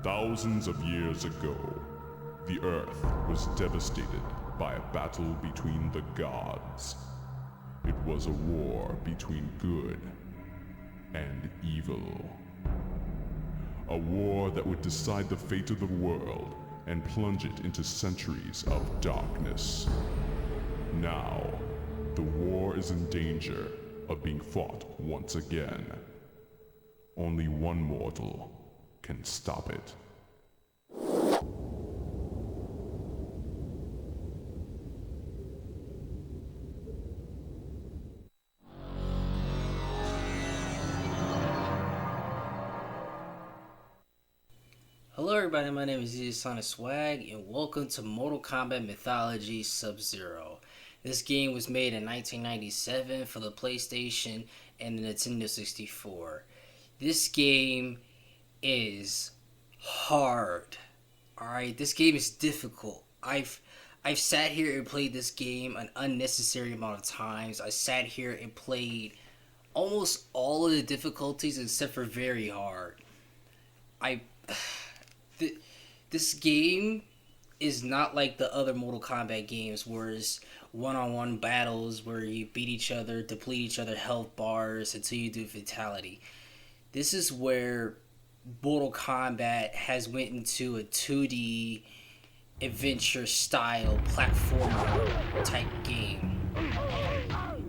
Thousands of years ago, the Earth was devastated by a battle between the gods. It was a war between good and evil. A war that would decide the fate of the world and plunge it into centuries of darkness. Now, the war is in danger of being fought once again. Only one mortal can stop it. Hello everybody, my name is Sonic Swag, and welcome to Mortal Kombat Mythologies Sub-Zero. This game was made in 1997 for the PlayStation and the Nintendo 64. This game is hard. Alright, this game is difficult. I've sat here and played this game an unnecessary amount of times. I sat here and played almost all of the difficulties except for very hard. This game is not like the other Mortal Kombat games where it's one-on-one battles where you beat each other, deplete each other's health bars until you do fatality. This is where Mortal Kombat has went into a 2D adventure style platformer type game.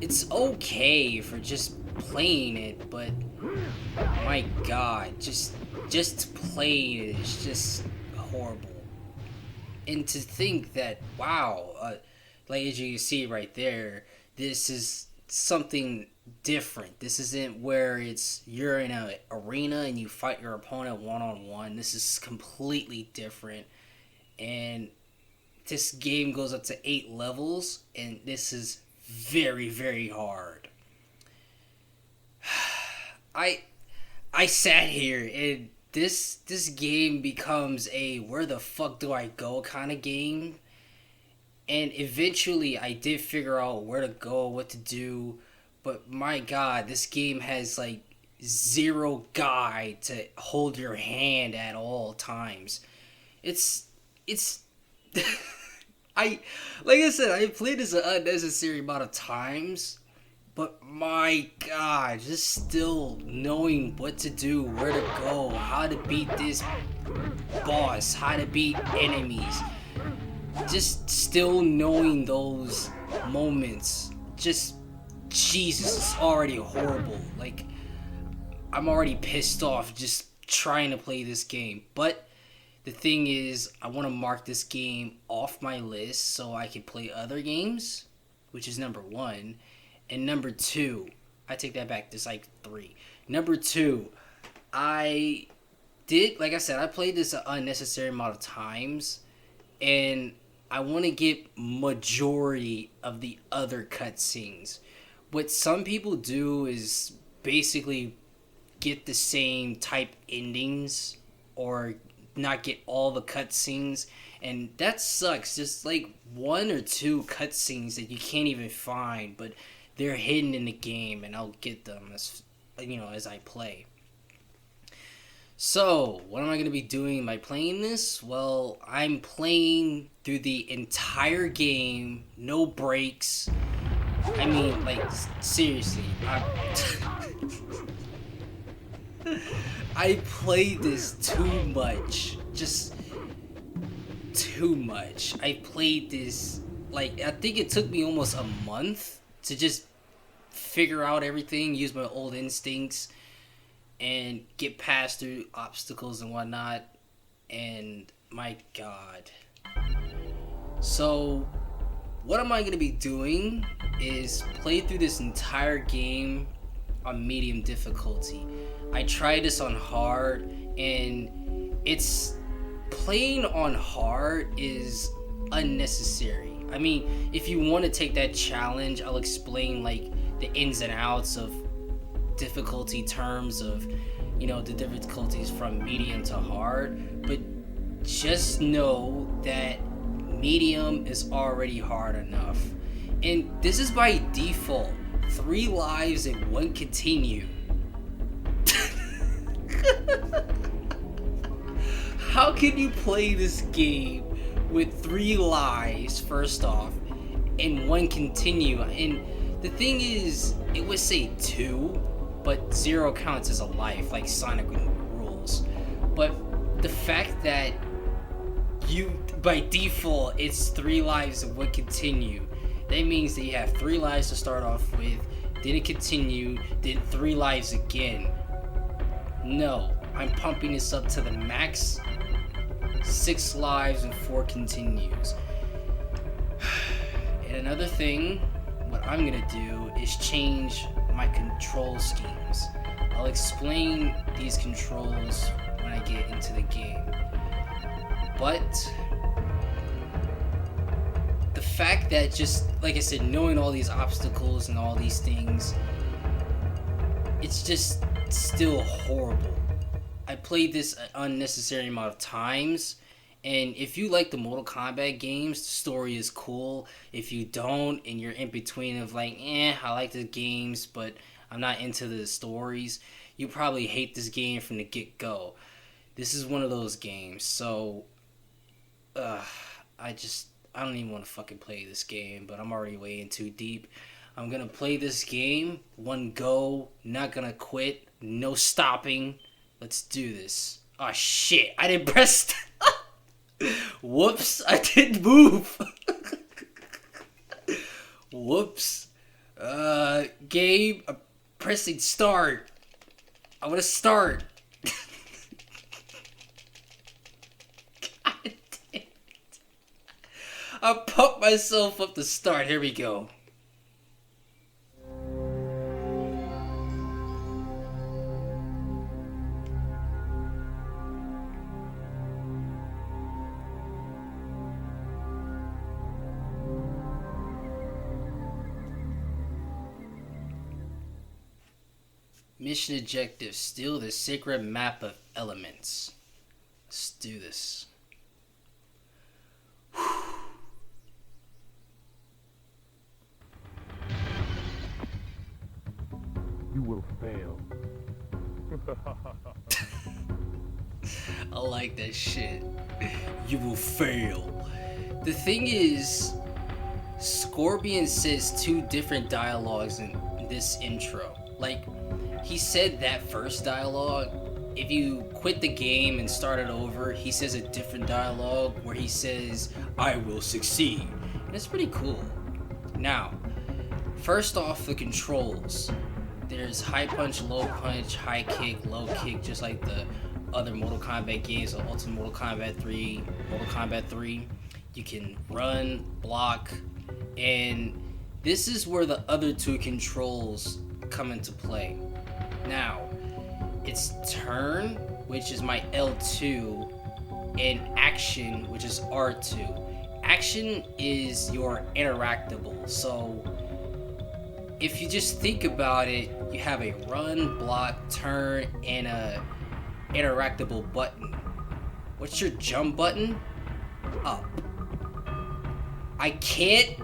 It's okay for just playing it, but my god, just playing it is just horrible. And to think that, wow, like as you can see right there, this is something different. This isn't where you're in an arena and you fight your opponent one-on-one. This is completely different. And this game goes up to 8 levels, and this is very, very hard. I sat here and this game becomes a where the fuck do I go kind of game. And eventually I did figure out where to go, what to do. But my god, this game has like zero guide to hold your hand at all times. It's like I said, I played this an unnecessary amount of times. But my god, just still knowing what to do, where to go, how to beat this boss, how to beat enemies. Just still knowing those moments. Just, Jesus, it's already horrible. Like, I'm already pissed off just trying to play this game. But the thing is, I want to mark this game off my list so I can play other games, which is number 1. And number 2, I take that back, there's like 3. Number 2, I did, like I said, I played this an unnecessary amount of times, and I want to get majority of the other cutscenes. What some people do is basically get the same type endings, or not get all the cutscenes, and that sucks. Just like 1 or 2 cutscenes that you can't even find, but they're hidden in the game, and I'll get them as I play. So, what am I going to be doing by playing this? Well, I'm playing through the entire game, no breaks. I mean, like, seriously, I played this too much. Just too much. I played this, like, I think it took me almost a month to just figure out everything, use my old instincts, and get past through obstacles and whatnot. And my god. So, what am I going to be doing is play through this entire game on medium difficulty. I tried this on hard, and playing on hard is unnecessary. I mean, if you want to take that challenge, I'll explain like the ins and outs of difficulty terms of, the difficulties from medium to hard. But just know that medium is already hard enough. And this is by default. 3 lives and 1 continue. how can you play this game with 3 lives, first off, and 1 continue? And the thing is, it would say 2, but 0 counts as a life, like Sonic rules. But the fact that you, by default, it's 3 lives and 1 continue, that means that you have 3 lives to start off with, then it continue, then 3 lives again. No, I'm pumping this up to the max. 6 lives and 4 continues. And another thing, what I'm gonna do is change my control schemes. I'll explain these controls when I get into the game. But the fact that, just like I said, knowing all these obstacles and all these things, it's just still horrible. I played this an unnecessary amount of times, and if you like the Mortal Kombat games, the story is cool. If you don't, and you're in between of like, I like the games, but I'm not into the stories, you probably hate this game from the get-go. This is one of those games, so I don't even want to fucking play this game, but I'm already way in too deep. I'm gonna play this game, 1 go, not gonna quit, no stopping. Let's do this. Oh shit, I didn't press. Whoops, I didn't move. Whoops. Game, I'm pressing start. I wanna start. God damn it. I pumped myself up to start. Here we go. Mission objective, steal the sacred map of elements. Let's do this. You will fail. I like that shit. You will fail. The thing is, Scorpion says 2 different dialogues in this intro. Like, he said that first dialogue. If you quit the game and start it over, he says a different dialogue where he says, I will succeed. And it's pretty cool. Now, first off, the controls. There's high punch, low punch, high kick, low kick, just like the other Mortal Kombat games, the Ultimate Mortal Kombat 3, Mortal Kombat 3. You can run, block, and this is where the other 2 controls come into play. Now, it's turn, which is my L2, and action, which is R2. Action is your interactable, so if you just think about it, you have a run, block, turn, and a interactable button. What's your jump button? Up. I can't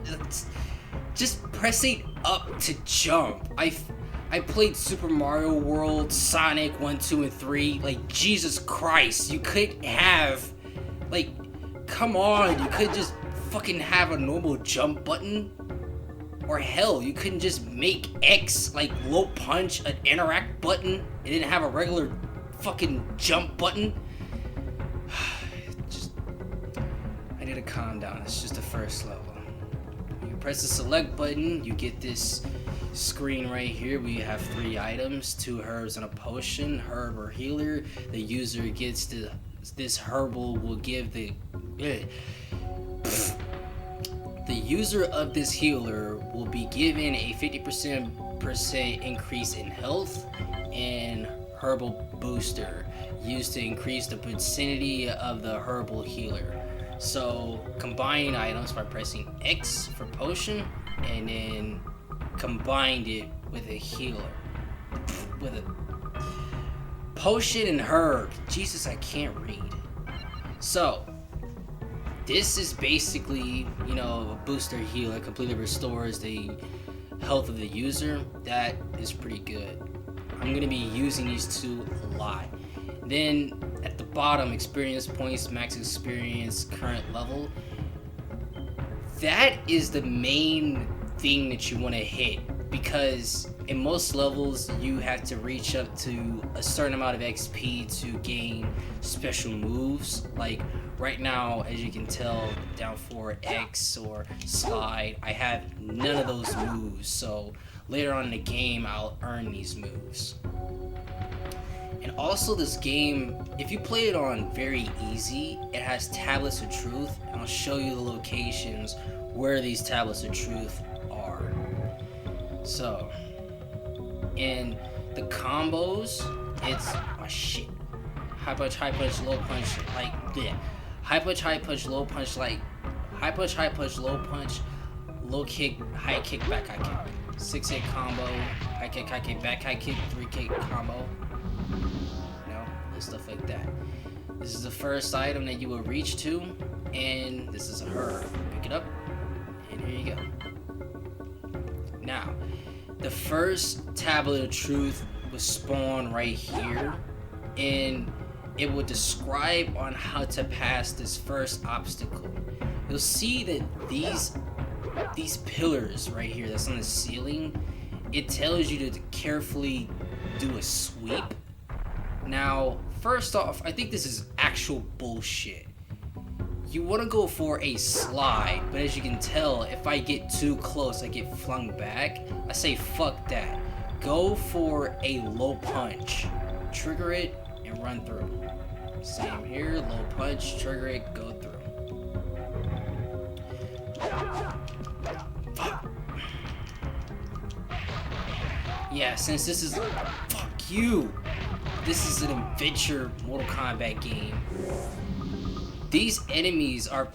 just pressing up to jump. I played Super Mario World, Sonic 1, 2, and 3. Like, Jesus Christ, you couldn't have, like, come on, you could just fucking have a normal jump button. Or hell, you couldn't just make X, like, low punch, an interact button, and didn't have a regular fucking jump button. I need to calm down. It's just the first level. You press the select button, you get this screen right here. We have 3 items, 2 herbs and a potion. Herb or healer. The user gets this herbal will give the user of this healer will be given a 50% increase in health and herbal booster used to increase the vicinity of the herbal healer. So combining items by pressing X for potion and then combined it with a healer. With a potion and herb. Jesus, I can't read. So this is basically, a booster healer, completely restores the health of the user. That is pretty good. I'm going to be using these 2 a lot. Then at the bottom, experience points, max experience, current level. That is the main thing that you want to hit, because in most levels you have to reach up to a certain amount of XP to gain special moves. Like right now, as you can tell, down for X or slide, I have none of those moves, so later on in the game I'll earn these moves. And also this game, if you play it on very easy, it has tablets of truth, and I'll show you the locations where these tablets of truth are. So, in the combos, it's, oh shit, high punch, low punch, like, yeah, high punch, low punch, like, high punch, low punch, low kick, high kick, back high kick, 6-hit combo, high kick, back high kick, 3-kick combo, you know, and stuff like that. This is the first item that you will reach to, and this is a herb. Pick it up, and here you go. Now, the first tablet of truth will spawn right here, and it will describe on how to pass this first obstacle. You'll see that these pillars right here that's on the ceiling, it tells you to carefully do a sweep. Now, first off, I think this is actual bullshit. You want to go for a slide, but as you can tell, if I get too close, I get flung back. I say fuck that. Go for a low punch. Trigger it and run through. Same here, low punch, trigger it, go through. Fuck. Yeah, since this is, fuck you. This is an adventure Mortal Kombat game. These enemies are,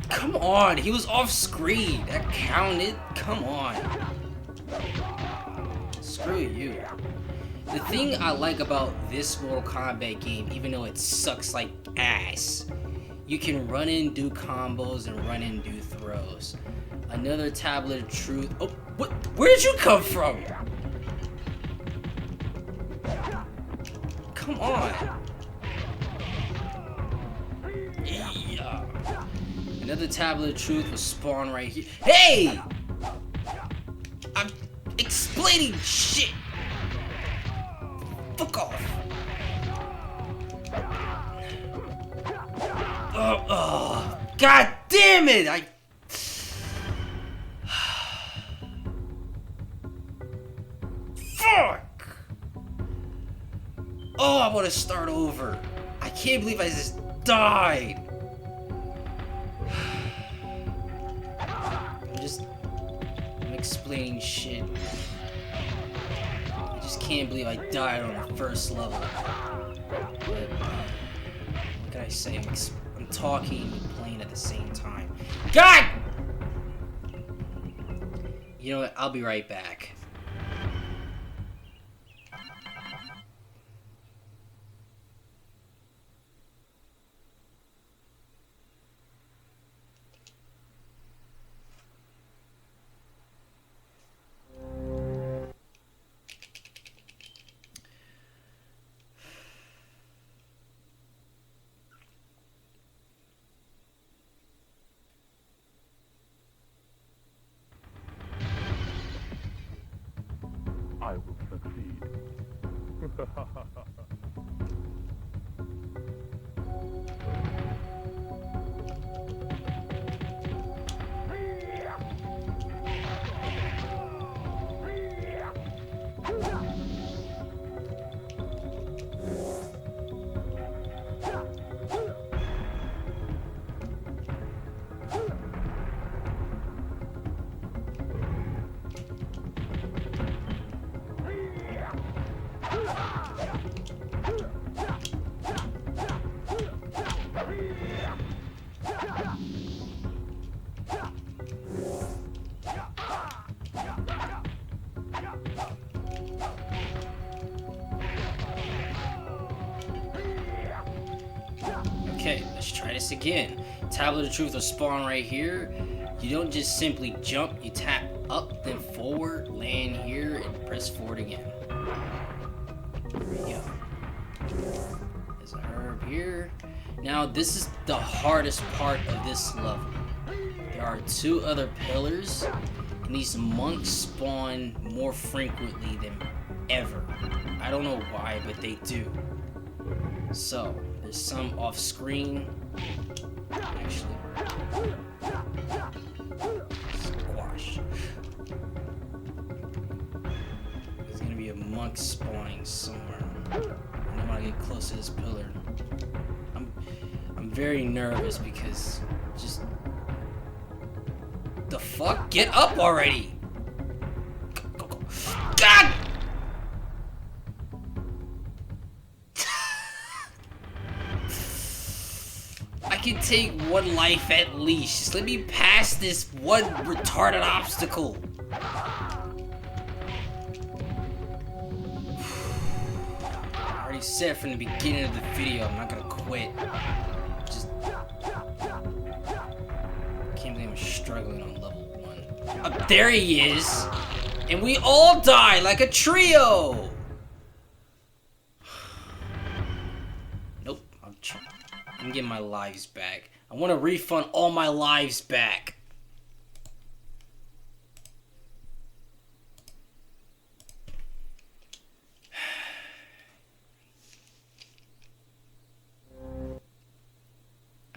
come on, he was off screen. That counted, come on. Screw you. The thing I like about this Mortal Kombat game, even though it sucks like ass, you can run in, do combos, and run in, do throws. Another tablet of truth. Oh, what? Where did you come from? Come on. Yeah. Another tablet of truth will spawn right here. Hey! I'm explaining shit. Fuck off. Oh, God damn it! Fuck! Oh, I want to start over. I can't believe I just died. I'm explaining shit. I just can't believe I died on the first level. But, what can I say? I'm talking and playing at the same time. God! You know what? I'll be right back. I will succeed. Okay, let's try this again. Tablet of Truth will spawn right here. You don't just simply jump, you tap up, then forward, land here, and press forward again. There we go. There's a herb here. Now, this is the hardest part of this level. There are 2 other pillars, and these monks spawn more frequently than ever. I don't know why, but they do. So, there's some off screen. Actually, squash. There's gonna be a monk spawning somewhere. And I'm gonna get close to this pillar. I'm very nervous because just the fuck? Get up already! Go. God! I can take 1 life at least. Just let me pass this one retarded obstacle. I already said from the beginning of the video, I'm not gonna quit. Just can't believe I'm struggling on level 1. Oh, there he is! And we all die like a trio! Nope, I'm getting my lives back. I want to refund all my lives back.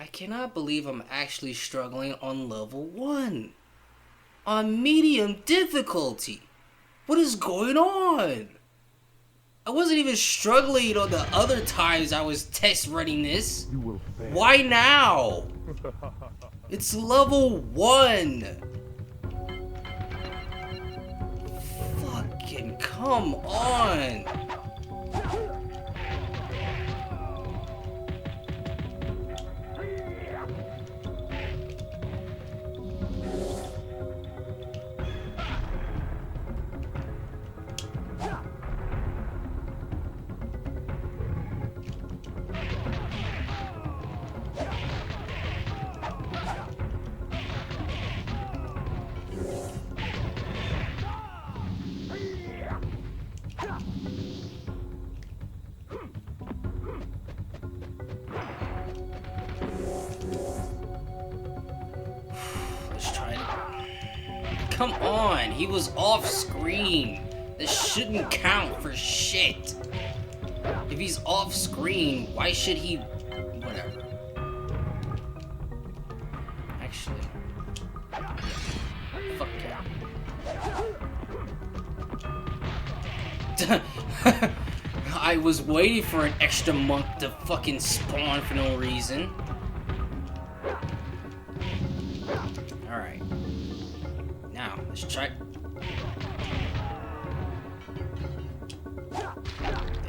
I cannot believe I'm actually struggling on level 1. On medium difficulty. What is going on? I wasn't even struggling on the other times I was test running this. You will fail. Why now? It's level 1. Fucking come on. Come on, he was off screen. This shouldn't count for shit. If he's off screen, why should he... Whatever. Actually... Fuck yeah. I was waiting for an extra monk to fucking spawn for no reason. Alright. Now, let's try...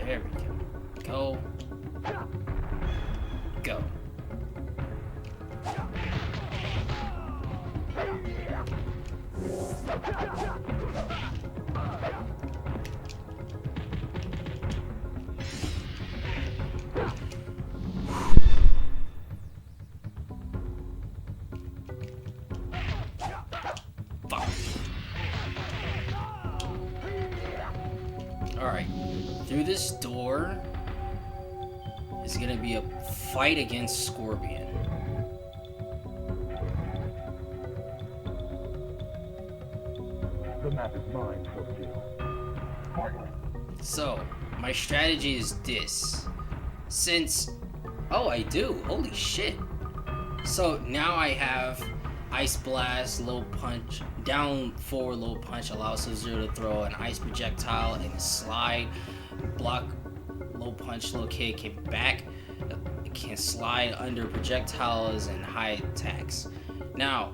There we go. Go. Alright, through this door is gonna be a fight against Scorpion. The map is mine, Consloe. So, my strategy is this. Since... Oh, I do. Holy shit. So, now I have Ice Blast, Low Punch, down forward low punch allows Sub-Zero to throw an ice projectile and slide, block, low punch, low kick, and back. It can slide under projectiles and high attacks. Now,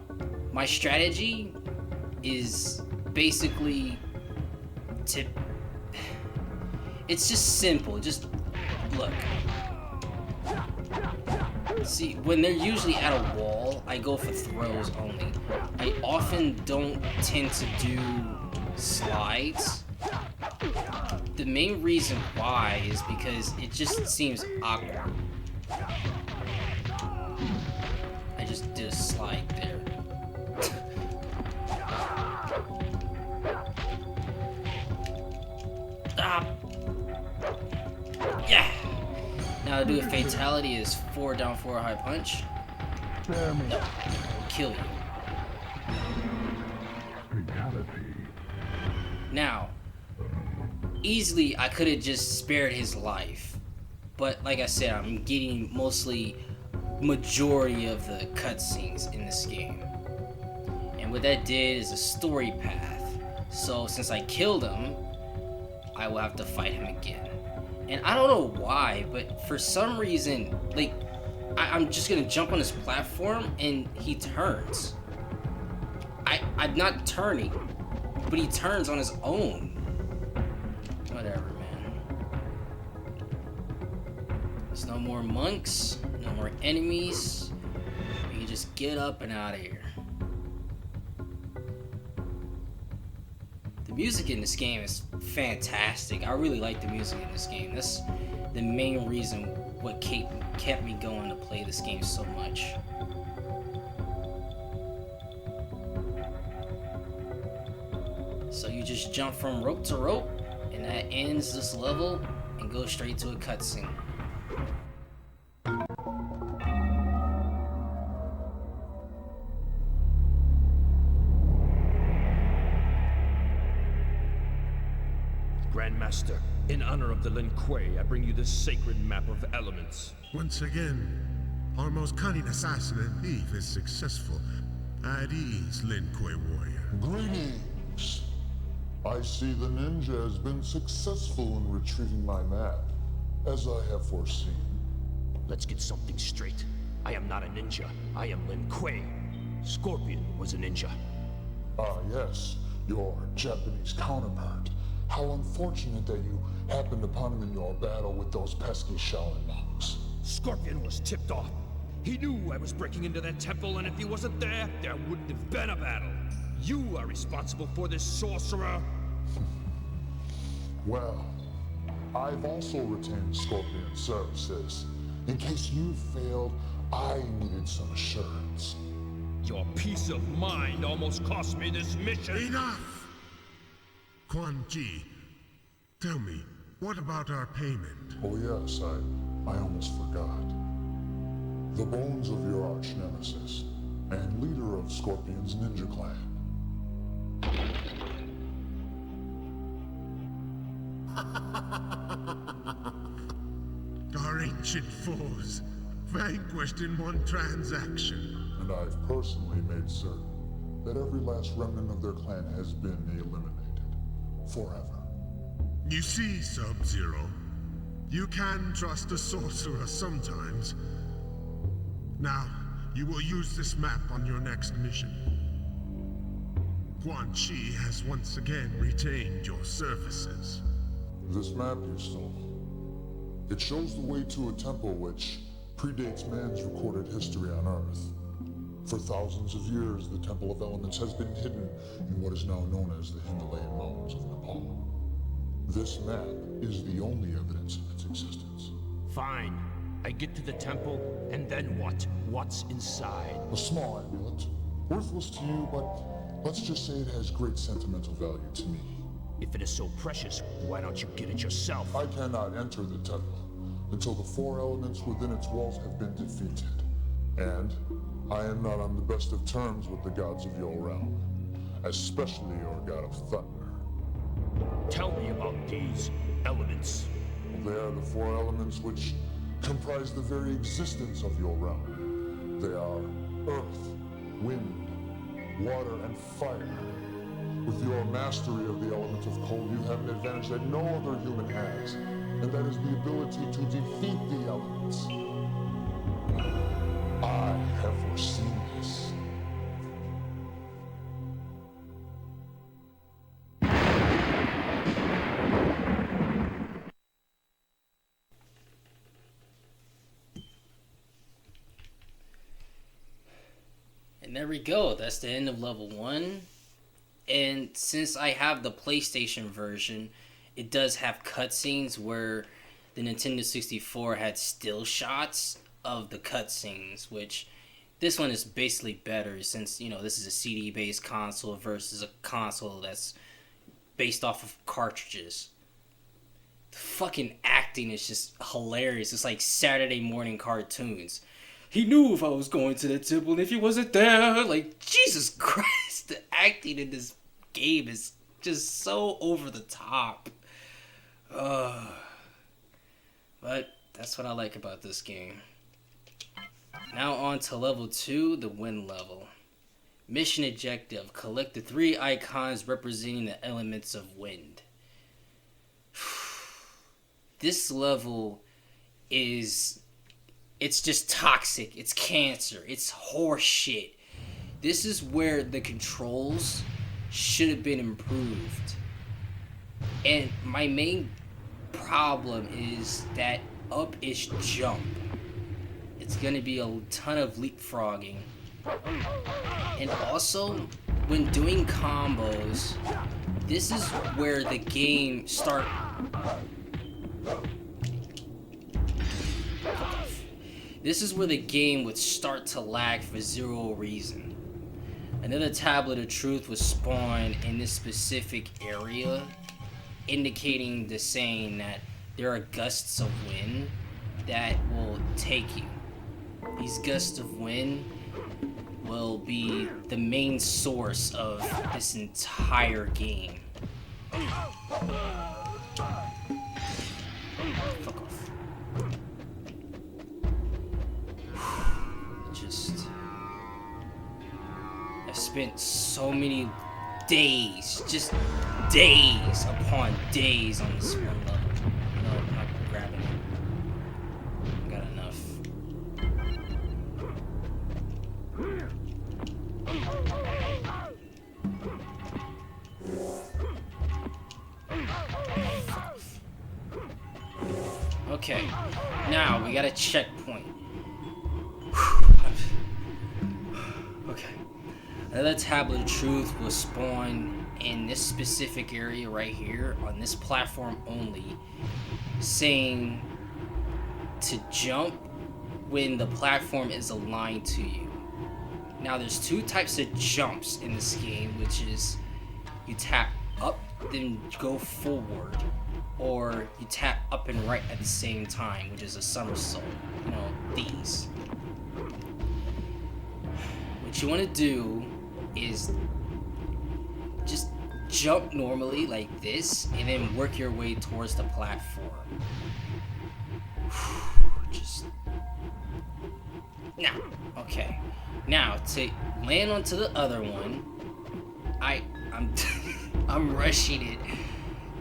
my strategy is basically to... It's just simple. Just look. See, when they're usually at a wall, I go for throws only. I often don't tend to do slides. The main reason why is because it just seems awkward. I just did a slide there. Ah. Yeah. Now How to do a fatality is 4 down, 4 high punch. Spare me. Nope. Will kill you. Fatality. Now, easily I could have just spared his life. But like I said, I'm getting mostly majority of the cutscenes in this game. And what that did is a story path. So since I killed him, I will have to fight him again. And I don't know why, but for some reason, like, I'm just gonna jump on this platform and he turns. I'm not turning, but he turns on his own. Whatever, man. There's no more monks, no more enemies. You can just get up and out of here. The music in this game is fantastic. I really like the music in this game. That's the main reason what kept me going to play this game so much. So you just jump from rope to rope, and that ends this level and goes straight to a cutscene. Grandmaster, in honor of the Lin Kuei, I bring you this sacred map of elements. Once again, our most cunning assassin and thief is successful. At ease, Lin Kuei warrior. Greetings! I see the ninja has been successful in retrieving my map, as I have foreseen. Let's get something straight. I am not a ninja. I am Lin Kuei. Scorpion was a ninja. Ah, yes, your Japanese counterpart. How unfortunate that you happened upon him in your battle with those pesky Shaolin monks. Scorpion was tipped off. He knew I was breaking into that temple, and if he wasn't there, there wouldn't have been a battle. You are responsible for this, sorcerer. Well, I've also retained Scorpion's services. In case you failed, I needed some assurance. Your peace of mind almost cost me this mission. Enough! Quan Chi, tell me, what about our payment? Oh yes, I almost forgot. The bones of your arch nemesis, and leader of Scorpion's ninja clan. Our ancient foes, vanquished in one transaction. And I've personally made certain that every last remnant of their clan has been eliminated. Forever. You see, Sub-Zero, you can trust a sorcerer sometimes. Now, you will use this map on your next mission. Quan Chi has once again retained your services. This map you stole. It shows the way to a temple which predates man's recorded history on Earth. For thousands of years, the Temple of Elements has been hidden in what is now known as the Himalayan Mountains of Nepal. This map is the only evidence of its existence. Fine. I get to the temple, and then what? What's inside? A small amulet, worthless to you, but let's just say it has great sentimental value to me. If it is so precious, why don't you get it yourself? I cannot enter the temple until the 4 elements within its walls have been defeated. And I am not on the best of terms with the gods of your realm, especially your god of thunder. Tell me about these elements. They are the 4 elements which comprise the very existence of your realm. They are earth, wind, water, and fire. With your mastery of the element of cold, you have an advantage that no other human has, and that is the ability to defeat the elements. I have foreseen this. And there we go. That's the end of level 1. And since I have the PlayStation version, it does have cutscenes where the Nintendo 64 had still shots of the cutscenes, which this one is basically better since, you know, this is a CD-based console versus a console that's based off of cartridges. The fucking acting is just hilarious. It's like Saturday morning cartoons. He knew if I was going to the temple and if he wasn't there. Like, Jesus Christ, the acting in this game is just so over the top. But that's what I like about this game. Now on to level 2, the wind level. Mission objective, collect the 3 icons representing the elements of wind. This level is, it's just toxic, it's cancer, it's horse shit. This is where the controls should have been improved. And my main problem is that up-ish jump. It's gonna be a ton of leapfrogging. And also, when doing combos, this is where the game This is where the game would start to lag for zero reason. Another tablet of truth was spawned in this specific area, indicating the saying that there are gusts of wind that will take you. These gusts of wind will be the main source of this entire game. Fuck off. I've spent so many days, just days upon days on this one level. No, I'm not grabbing it. I got enough. Okay, now we got a checkpoint. Okay. Another tablet of truth will spawn in this specific area right here on this platform only, saying to jump when the platform is aligned to you. Now there's 2 types of jumps in this game, which is you tap up then go forward, or you tap up and right at the same time, which is a somersault. You know, these. What you want to do is just jump normally like this and then work your way towards the platform. Just now. Okay. Now to land onto the other one, I'm rushing it.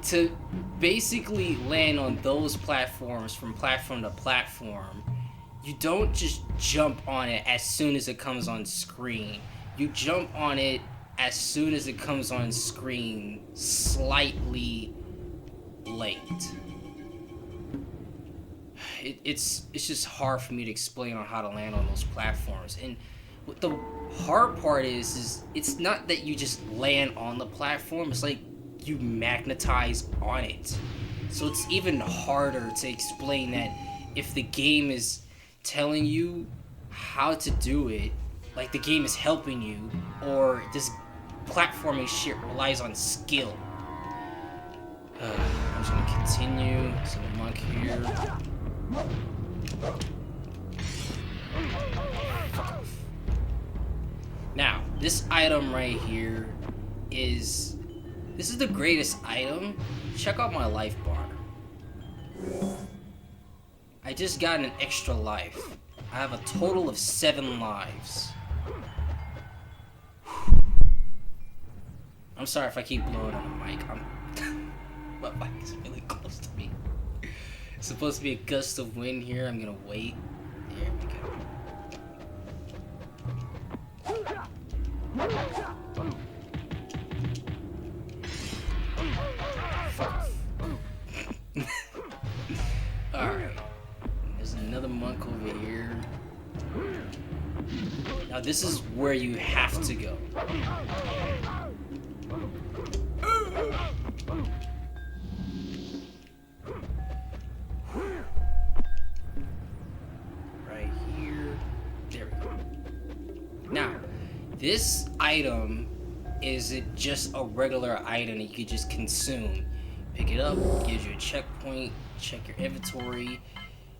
To basically land on those platforms from platform to platform, you don't just jump on it as soon as it comes on screen. You jump on it as soon as it comes on screen, slightly late. It's just hard for me to explain on how to land on those platforms. And what the hard part is it's not that you just land on the platform, it's like you magnetize on it. So it's even harder to explain that if the game is telling you how to do it, like the game is helping you, or this platforming shit relies on skill. I'm just gonna continue. There's a monk here. Now, this item right here is the greatest item. Check out my life bar. I just got an extra life. I have a total of 7 lives. I'm sorry if I keep blowing on the mic. My mic is really close to me. It's supposed to be a gust of wind here. I'm gonna wait. There we go. Alright. There's another monk over here. Now this is where you have to go. Right here. There we go. Now, this item isn't just a regular item that you could just consume. Pick it up, gives you a checkpoint, check your inventory.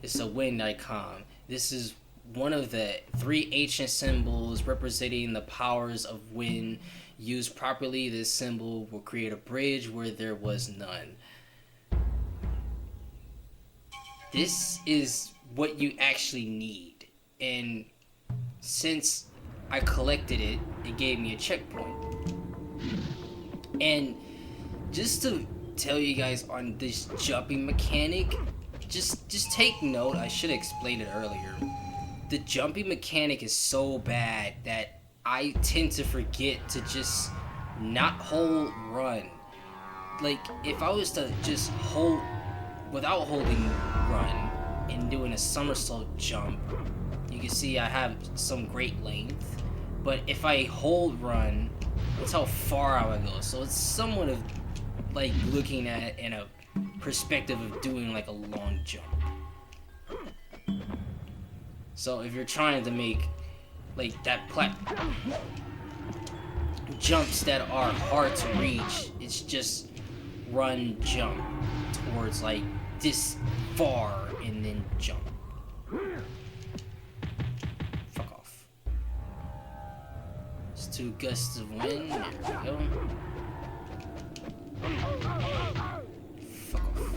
It's a wind icon. This is one of the 3 ancient symbols representing the powers of wind. Used properly, this symbol will create a bridge where there was none. This is what you actually need. And since I collected it, it gave me a checkpoint. And just to tell you guys on this jumping mechanic, just take note. I should have explained it earlier. The jumping mechanic is so bad that I tend to forget to just not hold run. Like, if I was to just hold without holding run and doing a somersault jump, you can see I have some great length. But if I hold run, that's how far I would go. So it's somewhat of like looking at it in a perspective of doing like a long jump. So if you're trying to make like that jumps that are hard to reach, it's just run, jump towards like this far and then jump. Fuck off. It's 2 gusts of wind. There we go. Fuck off.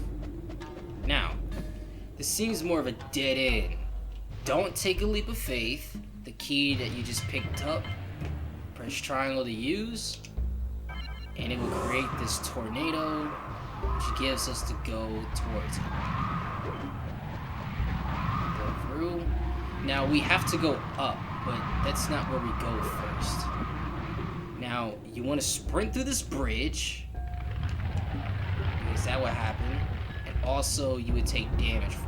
Now, this seems more of a dead end. Don't take a leap of faith. The key that you just picked up, press triangle to use, and it will create this tornado, which gives us to go towards it. Go through. Now we have to go up, but that's not where we go first. Now you want to sprint through this bridge, because that would happen, and also you would take damage from it.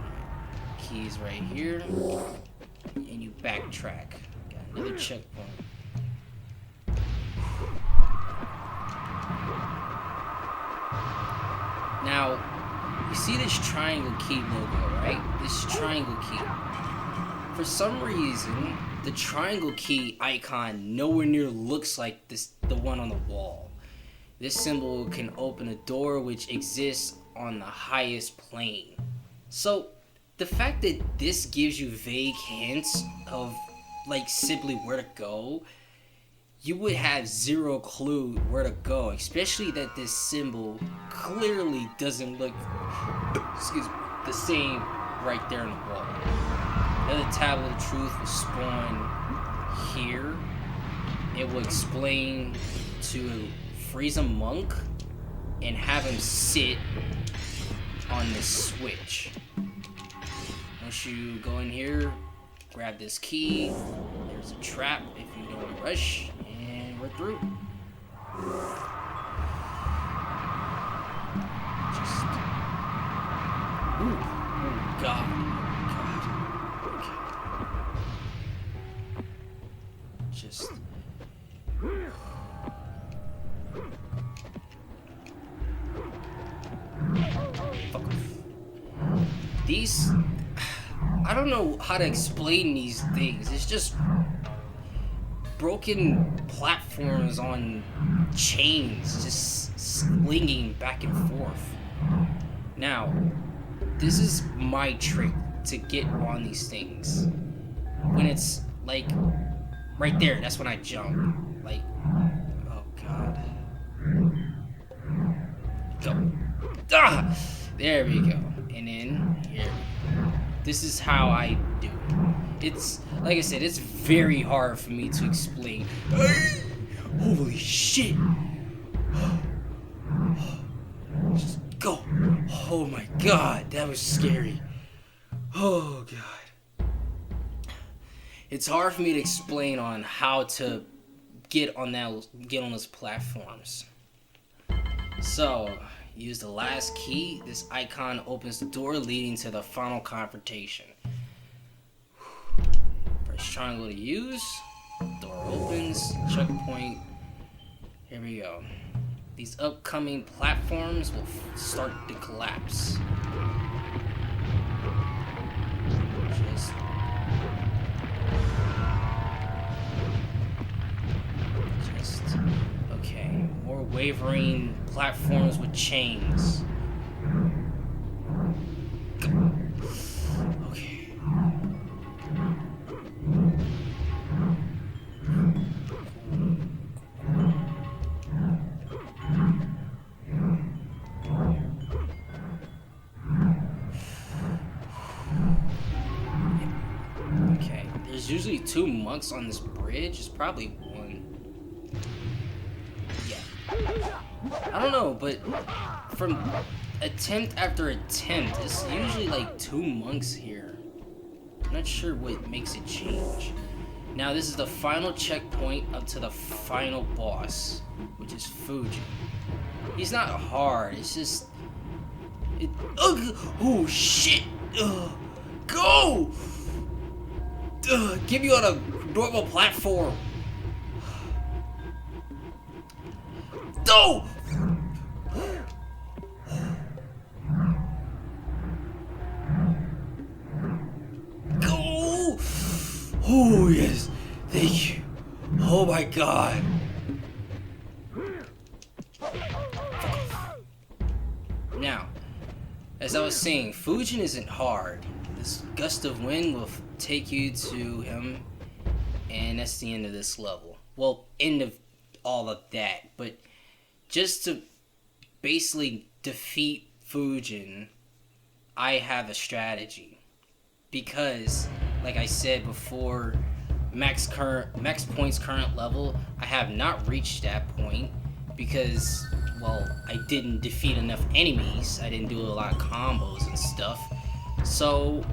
Keys right here, and you backtrack. Got another checkpoint. Now, you see this triangle key logo, right? This triangle key. For some reason, the triangle key icon nowhere near looks like the one on the wall. This symbol can open a door which exists on the highest plane. So, the fact that this gives you vague hints of like simply where to go, you would have zero clue where to go, especially that this symbol clearly doesn't look the same right there on the wall. Another tablet of truth will spawn here. It will explain to freeze a monk and have him sit on this switch. Once you go in here, grab this key. There's a trap if you don't rush, and we're through. Just, oh God, okay. Just. Fuck off. These. I don't know how to explain these things. It's just broken platforms on chains, just slinging back and forth. Now, this is my trick to get on these things. When it's like right there, that's when I jump. Like, oh God. Go. Ah! There we go. And then here. This is how I do it. It's, like I said, it's very hard for me to explain. Holy shit! Just go! Oh my God, that was scary. Oh God. It's hard for me to explain on how to get on those platforms. So, use the last key. This icon opens the door leading to the final confrontation. Press triangle to use. Door opens. Checkpoint. Here we go. These upcoming platforms will start to collapse. Just okay. More wavering platforms with chains. 2 monks on this bridge? It's probably 1. Yeah. I don't know, but from attempt after attempt, it's usually like 2 monks here. I'm not sure what makes it change. Now this is the final checkpoint up to the final boss, which is Fuji. He's not hard, it's just... oh shit! Go! Give you on a normal platform. No! Go! Oh yes, thank you. Oh my god. Now, as I was saying, Fujin isn't hard. This gust of wind will take you to him, and that's the end of this level. Well, end of all of that, but just to basically defeat Fujin, I have a strategy. Because, like I said before, max points current level, I have not reached that point because, well, I didn't defeat enough enemies. I didn't do a lot of combos and stuff. So,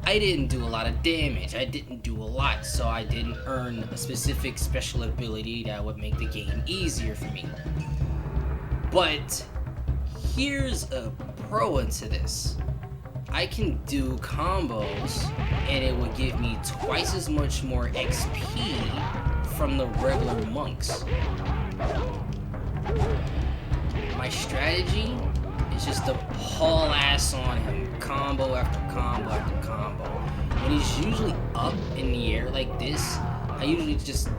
I didn't do a lot of damage. I didn't do a lot, so I didn't earn a specific special ability that would make the game easier for me. But, here's a pro into this. I can do combos, and it would give me twice as much more XP from the regular monks. My strategy is just to haul ass on him, combo after combo after combo. When he's usually up in the air like this, I usually just,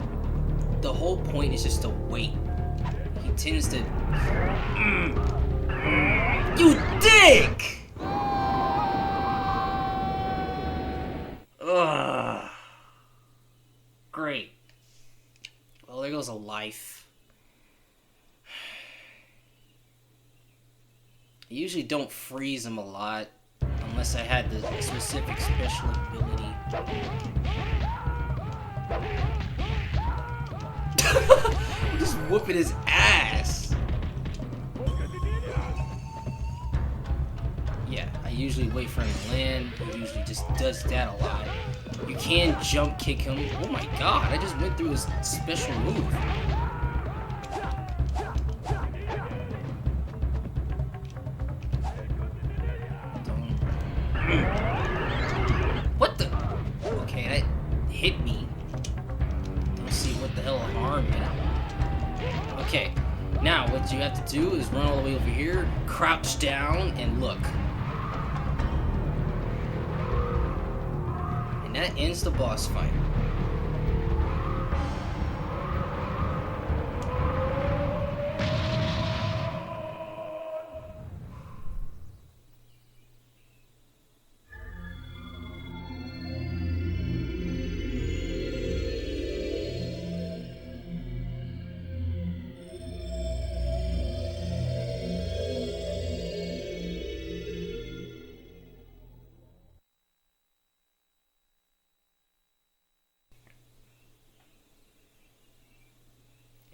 the whole point is just to wait. He tends to, you dick! Ugh. Great. Well, there goes a life. I usually don't freeze him a lot, unless I had the specific special ability. I'm just whooping his ass. Yeah, I usually wait for him to land. He usually just does that a lot. You can jump kick him. Oh my god, I just went through his special move. What the? Okay, that hit me. Don't see what the hell harmed me. Okay, now what you have to do is run all the way over here, crouch down, and look. And that ends the boss fight.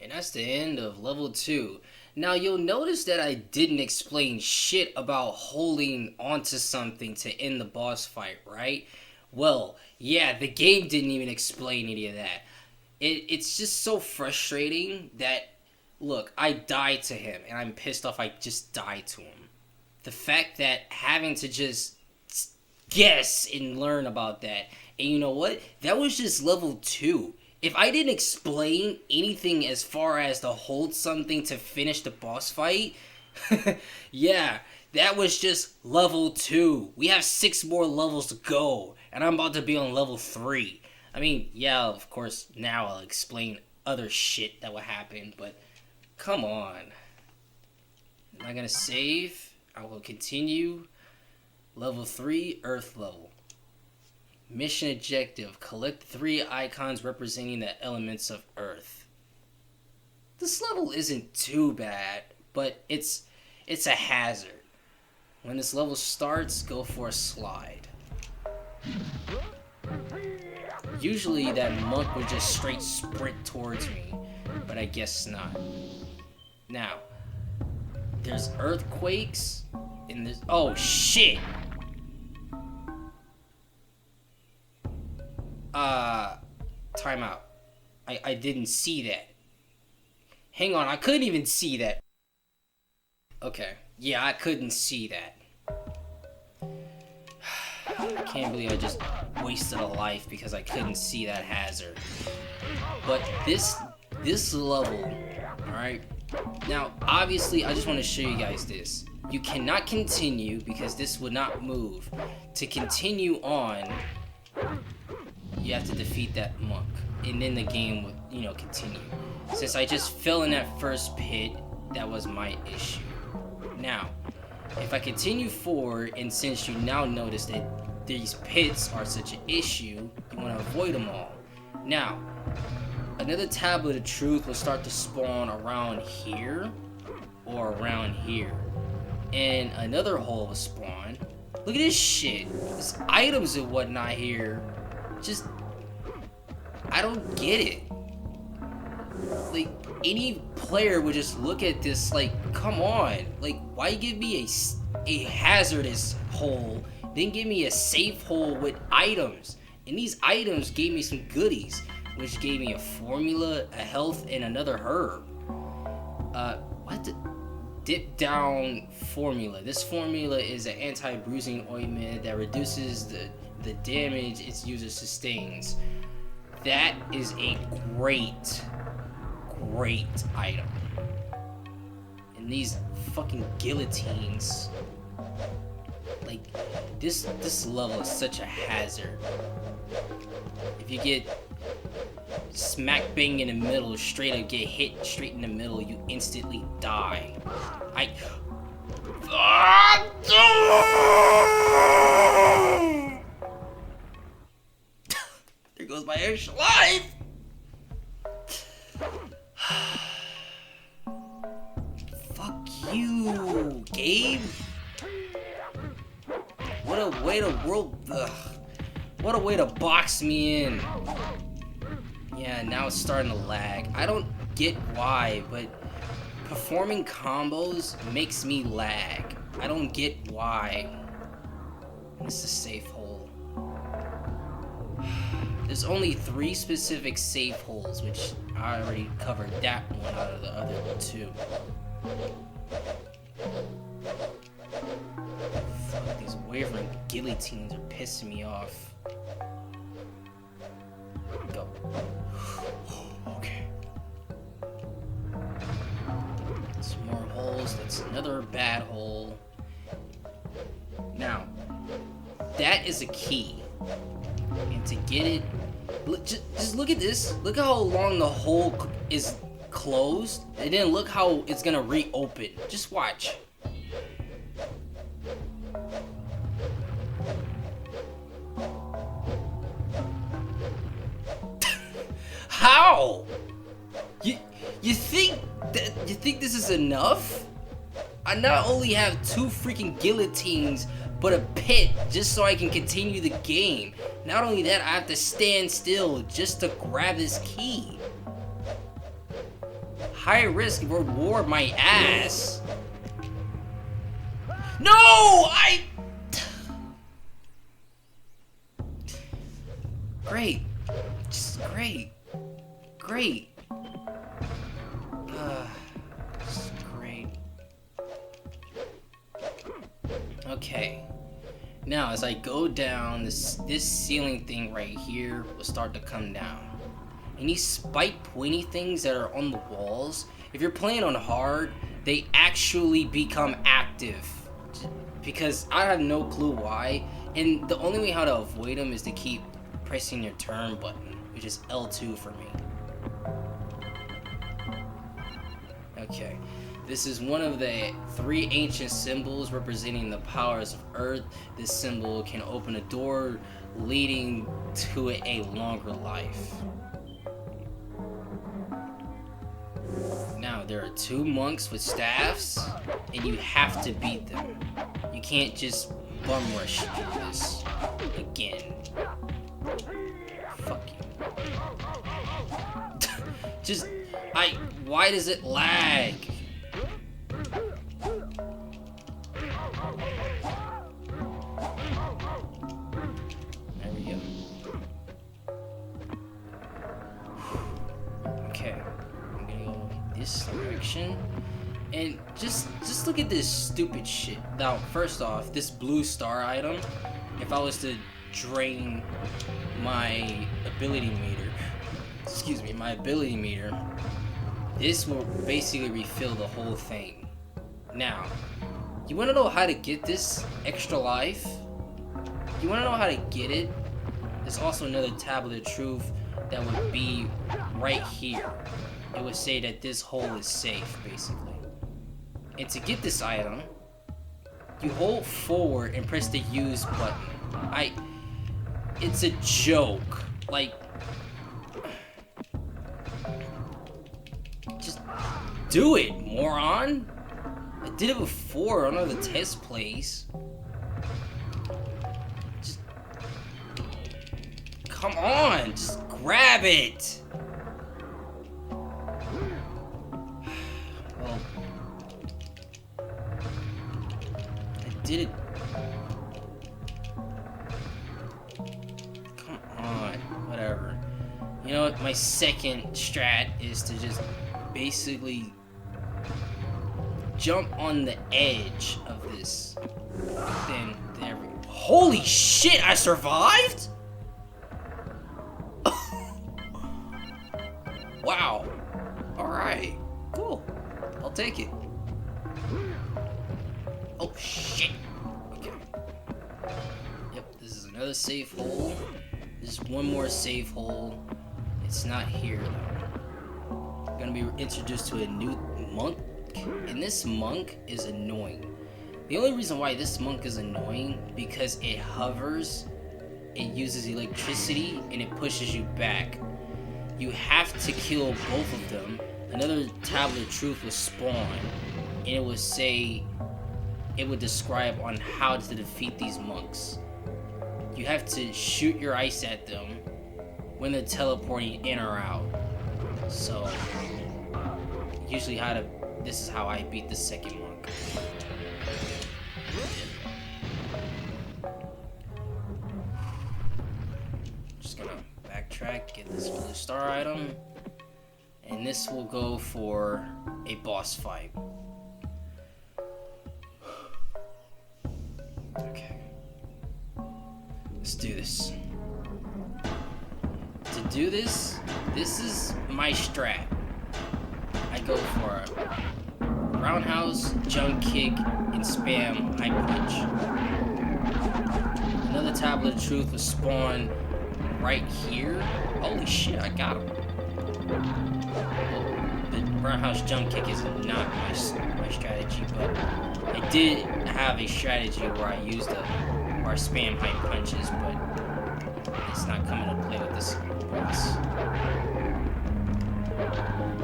And that's the end of level 2. Now you'll notice that I didn't explain shit about holding onto something to end the boss fight, right? Well, yeah, the game didn't even explain any of that. It's just so frustrating that, look, I died to him, and I'm pissed off I just died to him. The fact that having to just guess and learn about that, and you know what? That was just level 2. If I didn't explain anything as far as to hold something to finish the boss fight, yeah, that was just level 2. We have 6 more levels to go, and I'm about to be on level 3. I mean, yeah, of course, now I'll explain other shit that will happen, but come on. Am I gonna save? I will continue. Level 3, Earth level. Mission objective, collect 3 icons representing the elements of Earth. This level isn't too bad, but it's a hazard. When this level starts, go for a slide. Usually that monk would just straight sprint towards me, but I guess not. Now, there's earthquakes, and there's... Oh, shit! Time out. I didn't see that. Hang on, I couldn't even see that. Okay, yeah, I couldn't see that. I can't believe I just wasted a life because I couldn't see that hazard. But this level, alright? Now, obviously, I just want to show you guys this. You cannot continue because this would not move. To continue on, you have to defeat that monk. And then the game would, you know, continue. Since I just fell in that first pit, that was my issue. Now, if I continue forward, and since you now notice that these pits are such an issue, you want to avoid them all. Now, another tablet of truth will start to spawn around here, or around here. And another hole will spawn. Look at this shit. There's items and whatnot here. Just, I don't get it. Like, any player would just look at this like, come on. Like, why give me a hazardous hole, then give me a safe hole with items? And these items gave me some goodies, which gave me a formula, a health, and another herb. What the... Dip down formula. This formula is an anti-bruising ointment that reduces the damage its user sustains. That is a great item. And these fucking guillotines, like, this level is such a hazard. If you get smack bang in the middle, straight up get hit straight in the middle, you instantly die. There goes my extra life. Fuck you, Gabe. What a way to what a way to box me in. Yeah, now it's starting to lag. I don't get why, but performing combos makes me lag. I don't get why. It's a safe hole. There's only 3 specific safe holes, which I already covered that one out of the other 2. Fuck, these wavering guillotines are pissing me off. Go. Okay. Some more holes. That's another bad hole. Now, that is a key. And to get it, just look at this. Look how long the hole is closed, and then look how it's gonna reopen. Just watch. How? You think this is enough? I not only have 2 freaking guillotines, but a pit just so I can continue the game. Not only that, I have to stand still just to grab this key. High risk reward my ass. No, Great. Just great. Great. Just great. Okay. Now, as I go down, this ceiling thing right here will start to come down. And these spike pointy things that are on the walls, if you're playing on hard, they actually become active. Because I have no clue why. And the only way how to avoid them is to keep pressing your turn button, which is L2 for me. Okay. This is one of the 3 ancient symbols representing the powers of Earth. This symbol can open a door leading to a longer life. Now, there are 2 monks with staffs, and you have to beat them. You can't just bum rush through this again. Fuck you. Just, why does it lag? There we go. Okay, I'm gonna go this direction. And just look at this stupid shit. Now, first off, this blue star item, if I was to drain my ability meter, this will basically refill the whole thing. Now, you wanna know how to get this extra life? You wanna know how to get it? There's also another tablet of truth that would be right here. It would say that this hole is safe, basically. And to get this item, you hold forward and press the use button. It's a joke. Like, just do it, moron. I did it before on other test plays. Just, come on, just grab it. Well, did it. Come on, whatever. You know what? My second strat is to just basically jump on the edge of this. Then there we go. Holy shit! I survived. Wow. All right. Cool. I'll take it. Oh shit. Okay. Yep, this is another safe hole. There's one more safe hole. It's not here though. I'm gonna be introduced to a new monk, and this monk is annoying. The only reason why this monk is annoying because it hovers, it uses electricity, and it pushes you back. You have to kill both of them. Another tablet of truth will spawn, and it would say, it would describe on how to defeat these monks. You have to shoot your ice at them when they're teleporting in or out. So, usually this is how I beat the second monk. Just gonna backtrack, get this blue star item, and this will go for a boss fight. Okay. Let's do this. To do this, this is my strat. I go for a roundhouse, jump kick, and spam high punch. Another tablet of truth will spawn right here. Holy shit, I got him. Well, the roundhouse jump kick is not my strategy, but I did have a strategy where I used where I spam high punches, but it's not coming to play with this boss.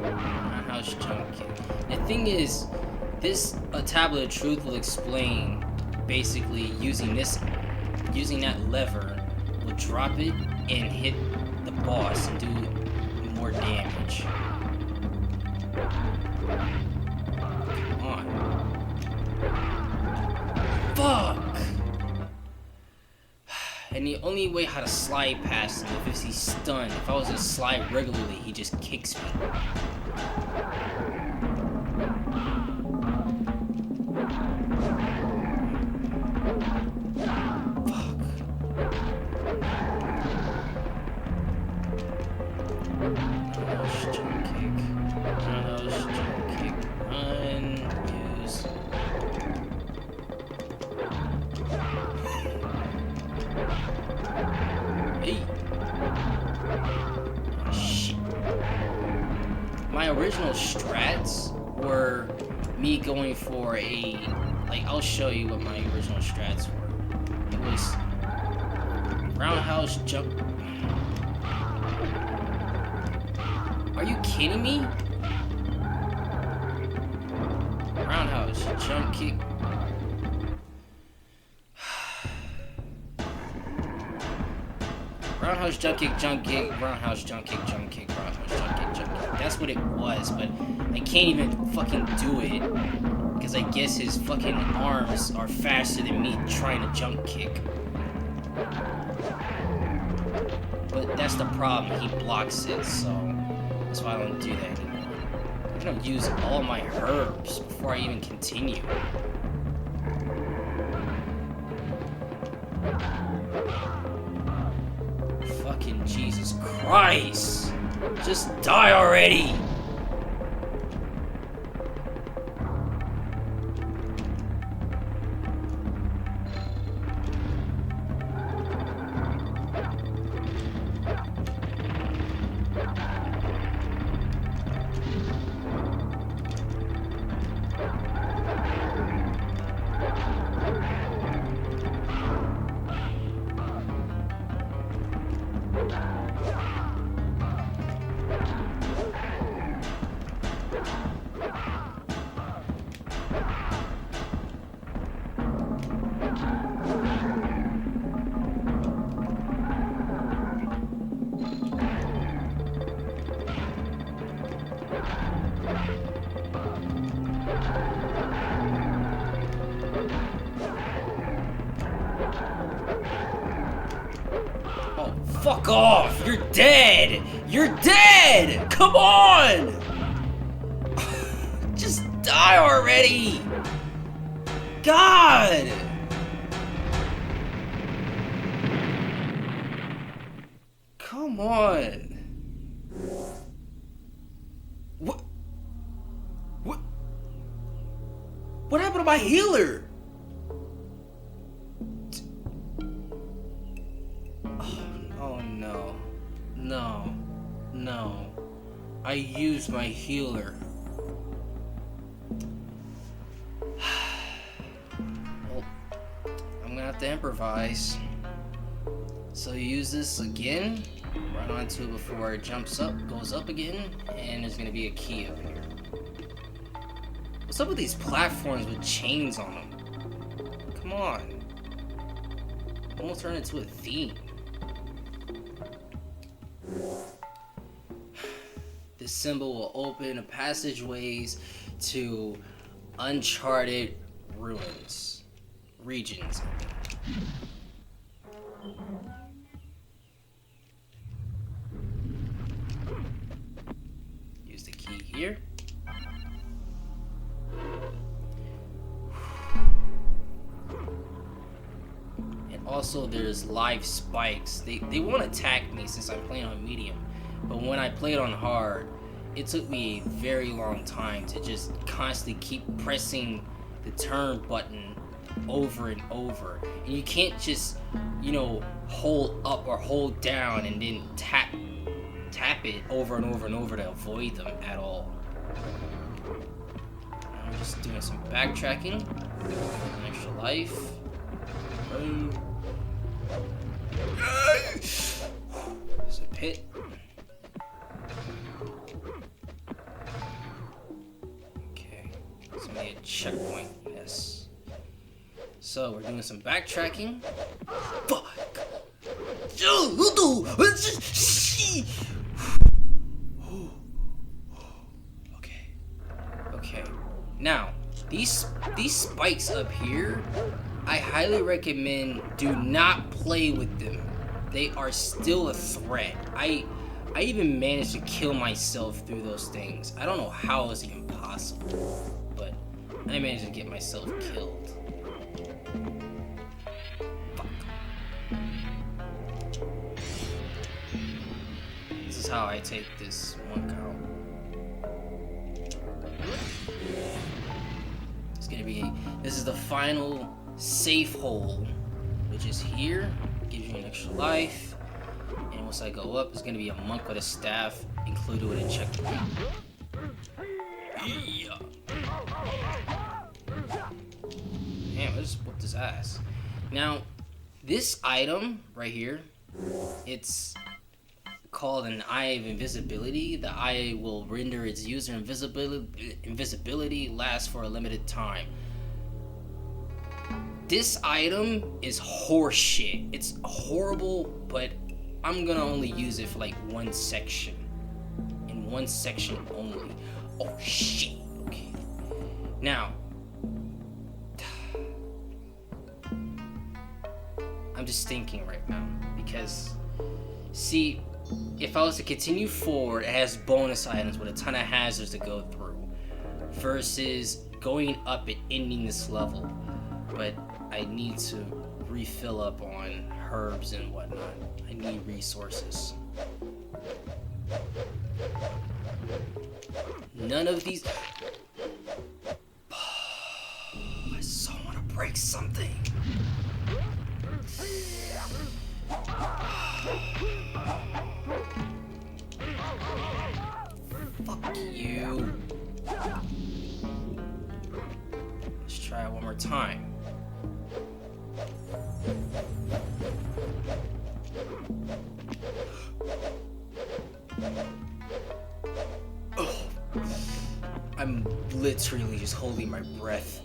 Roundhouse jump kick. The thing is, this tablet of truth will explain basically using that lever will drop it and hit the boss and do more damage. Come on. Fuck! And the only way how to slide past him if he's stunned. If I was to slide regularly, he just kicks me. My original strats were me going for I'll show you what my original strats were. It was roundhouse jump. Are you kidding me? Roundhouse jump kick. roundhouse jump kick, roundhouse jump kick, roundhouse jump kick, jump kick. That's what it was, but I can't even fucking do it because I guess his fucking arms are faster than me trying to jump kick. But that's the problem, he blocks it, so that's why I don't do that anymore. I'm gonna use all my herbs before I even continue. Fucking Jesus Christ! Just die already! Fuck off! You're dead! You're dead! Come on! Just die already! God! Come on! What happened to my healer? No. I used my healer. Well, I'm gonna have to improvise. So you use this again, run onto it before it jumps up, goes up again, and there's gonna be a key up here. What's up with these platforms with chains on them? Come on. Almost turned into a theme. This symbol will open passageways to uncharted regions. Use the key here. And also there's live spikes. They won't attack me since I'm playing on medium. But when I played on hard, it took me a very long time to just constantly keep pressing the turn button over and over. And you can't just, hold up or hold down and then tap it over and over and over to avoid them at all. I'm just doing some backtracking. An extra life. There's a pit. A checkpoint, yes. So we're doing some backtracking. Fuck! Okay. Now, these spikes up here, I highly recommend do not play with them. They are still a threat. I even managed to kill myself through those things. I don't know how it's even possible. I managed to get myself killed. Fuck. This is how I take this one count. This is the final safe hole, which is here. Gives you an extra life. And once I go up, there's gonna be a monk with a staff included with a checkpoint. Yeah. Damn, I just whooped his ass. Now, this item right here, it's called an Eye of Invisibility. The eye will render its user invisibility lasts for a limited time. This item is horseshit. It's horrible, but I'm gonna only use it for like one section. In one section only. Oh shit. Okay. Now, I'm just thinking right now because, see, if I was to continue forward, it has bonus items with a ton of hazards to go through, versus going up and ending this level. But I need to refill up on herbs and whatnot. I need resources. None of these. I so want to break something. Fuck you. Let's try it one more time. Oh, I'm literally just holding my breath.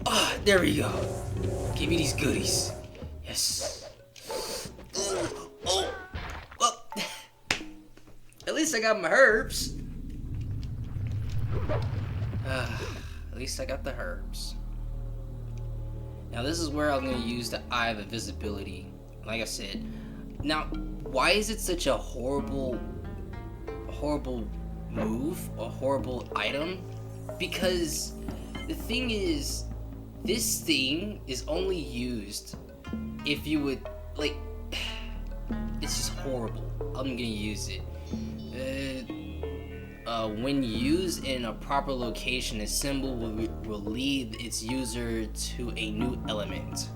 Ah, there we go. Give me these goodies. Yes. Oh. Well, at least I got my herbs. At least I got the herbs. Now this is where I'm going to use the Eye of Invisibility. Like I said. Now, why is it such a horrible move? A horrible item? Because the thing is, this thing is only used if you would, like, it's just horrible. I'm gonna use it. When used in a proper location, a symbol will lead its user to a new element.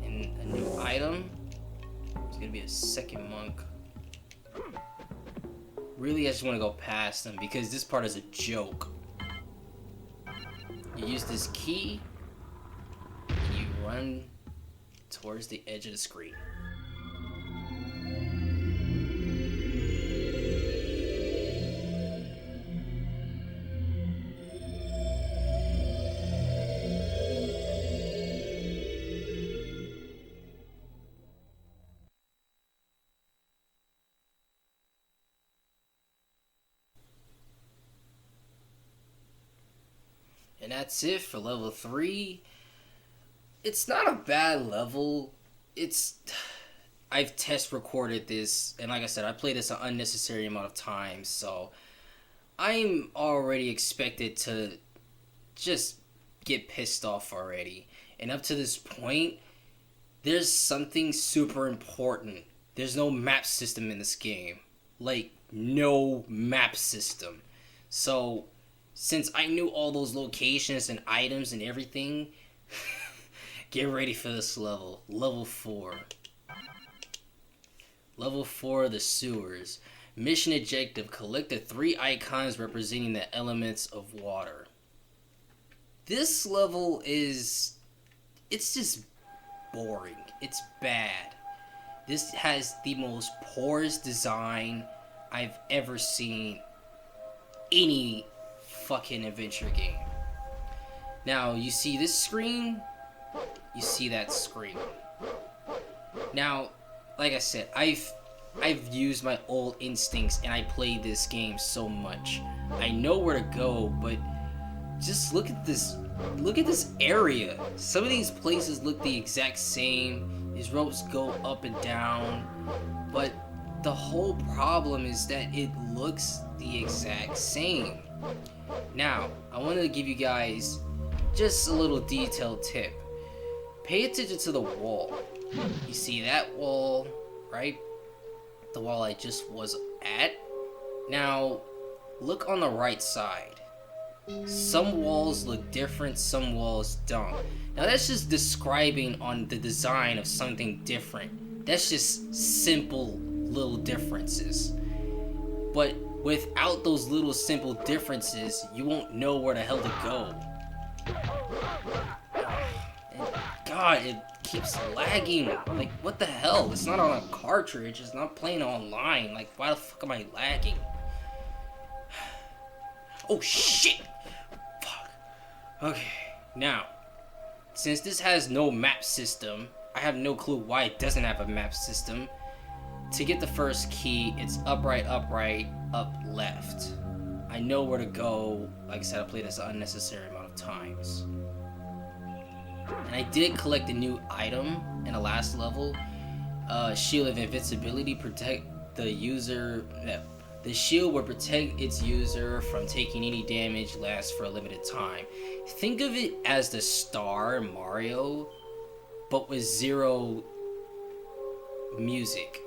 And a new item, it's gonna be a second monk. Really, I just want to go past them because this part is a joke. You use this key, and you run towards the edge of the screen. And that's it for level 3. It's not a bad level. I've test recorded this, and like I said, I played this an unnecessary amount of times, so I'm already expected to just get pissed off already. And up to this point, there's something super important. There's no map system in this game. Like, no map system. So since I knew all those locations and items and everything, get ready for this level. Level 4. Level 4, the sewers. Mission objective, collect the 3 icons representing the elements of water. This level it's just boring. It's bad. This has the most poorest design I've ever seen any fucking adventure game. Now, you see this screen, you see that screen. Now, like I said, I've used my old instincts and I played this game so much. I know where to go, but just look at this area. Some of these places look the exact same. These ropes go up and down, but the whole problem is that it looks the exact same. Now, I want to give you guys just a little detailed tip. Pay attention to the wall. You see that wall, right? The wall I just was at. Now, look on the right side. Some walls look different, some walls don't. Now that's just describing on the design of something different. That's just simple little differences. But without those little simple differences, you won't know where the hell to go. And god, it keeps lagging. Like, what the hell? It's not on a cartridge. It's not playing online. Like, why the fuck am I lagging? Oh, shit! Fuck. Okay, now, since this has no map system, I have no clue why it doesn't have a map system. To get the first key, it's upright, upright, up, left. I know where to go. Like I said, I played this an unnecessary amount of times. And I did collect a new item in the last level. Shield of Invincibility, protect the user. The shield will protect its user from taking any damage, lasts for a limited time. Think of it as the star in Mario, but with zero music.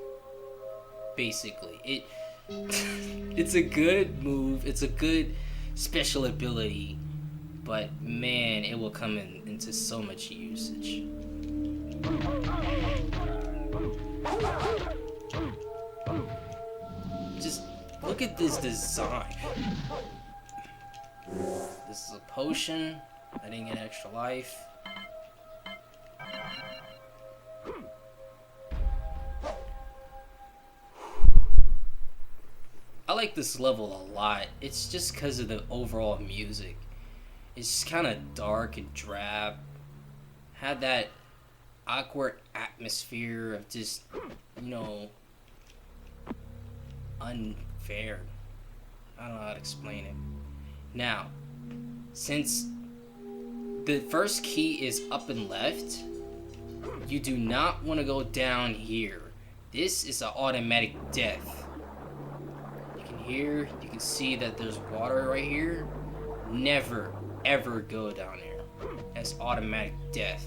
Basically, it's a good move. It's a good special ability, but man, it will come into so much usage. Just look at this design. This is a potion. I didn't get extra life. I like this level a lot. It's just because of the overall music. It's kind of dark and drab. Had that awkward atmosphere of just, you know, unfair. I don't know how to explain it. Now, since the first key is up and left, you do not want to go down here. This is an automatic death. Here you can see that there's water right here. Never ever go down there. That's automatic death.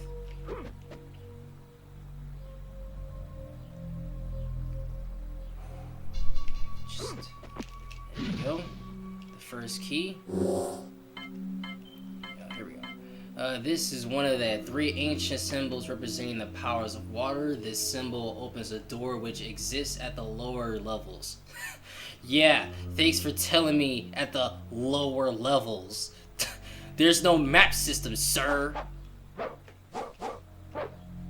Just there we go. The first key. Here we go. This is one of the 3 ancient symbols representing the powers of water. This symbol opens a door which exists at the lower levels. Yeah, thanks for telling me at the lower levels. There's no map system, sir.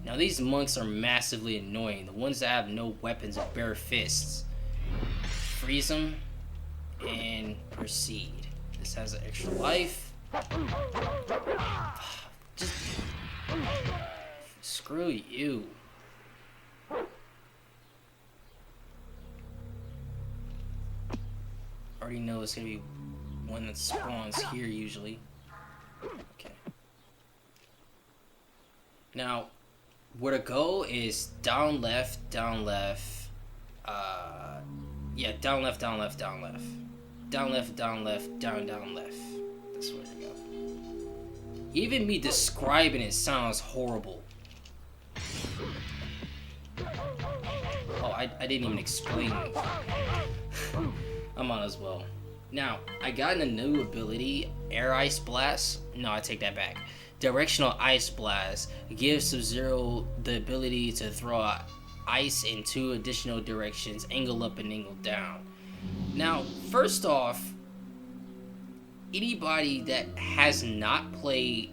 Now these monks are massively annoying. The ones that have no weapons and bare fists. Freeze them and proceed. This has an extra life. Just screw you. Already know it's gonna be one that spawns here usually. Okay. Now, where to go is down left, down left. Yeah, down left, down left, down left. Down left, down left, down left. That's where to go. Even me describing it sounds horrible. Oh, I didn't even explain it. I might as well. Now, I got a new ability, Air Ice Blast. No, I take that back. Directional Ice Blast gives Sub-Zero the ability to throw ice in 2 additional directions, angle up and angle down. Now, first off, anybody that has not played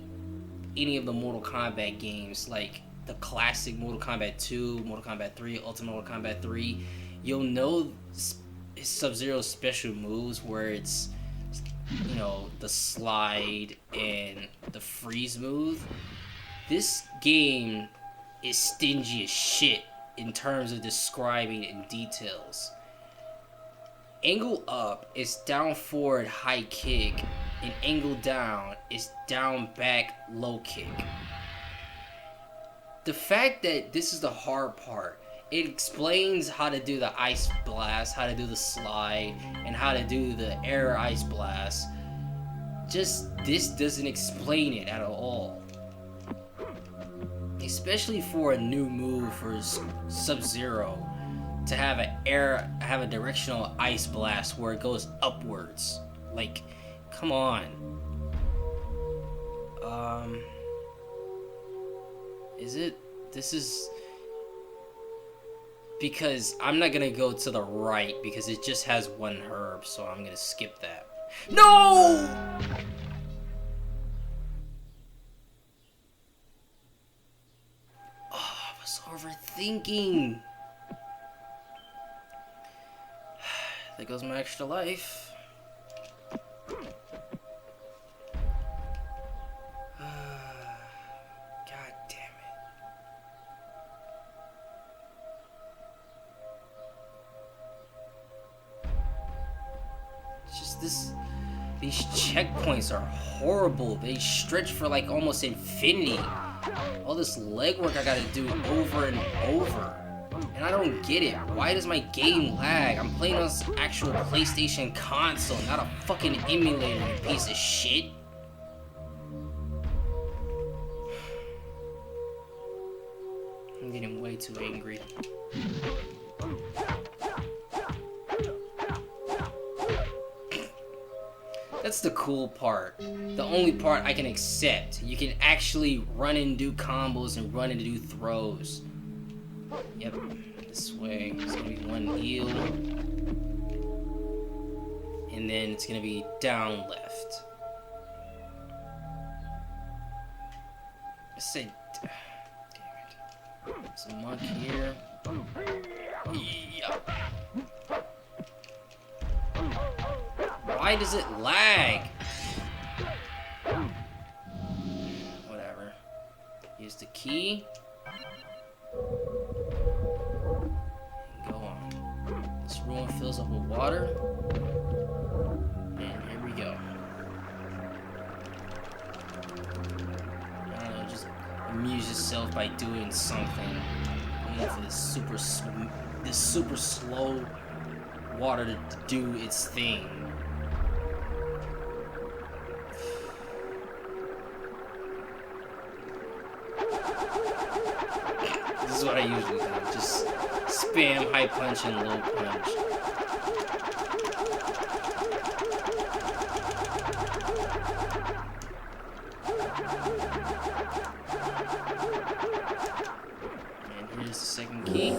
any of the Mortal Kombat games, like the classic Mortal Kombat 2, Mortal Kombat 3, Ultimate Mortal Kombat 3, you'll know Sub-Zero's special moves where it's, you know, the slide and the freeze move. This game is stingy as shit in terms of describing in details. Angle up is down forward high kick, and angle down is down back low kick. The fact that this is the hard part, it explains how to do the ice blast, how to do the slide, and how to do the air ice blast. Just, this doesn't explain it at all. Especially for a new move for Sub-Zero to have a directional ice blast where it goes upwards. Like, come on. This is because I'm not gonna go to the right because it just has 1 herb, so I'm gonna skip that. No! thinking? There goes my extra life. God damn it. It's just this. These checkpoints are horrible. They stretch for like almost infinity. All this legwork I gotta do over and over. And I don't get it. Why does my game lag? I'm playing on this actual PlayStation console, not a fucking emulator, you piece of shit. I'm getting way too angry. That's the cool part. The only part I can accept. You can actually run and do combos and run and do throws. Yep, this way. It's gonna be one eel. And then it's gonna be down left. I said, damn it. There's a monk here. Yep. Why does it lag? Whatever. Use the key. And go on. This room fills up with water. And here we go. I don't know, just amuse yourself by doing something. Waiting for this super slow water to do its thing. This is what I usually do. Just spam high punch and low punch. And here's the second key.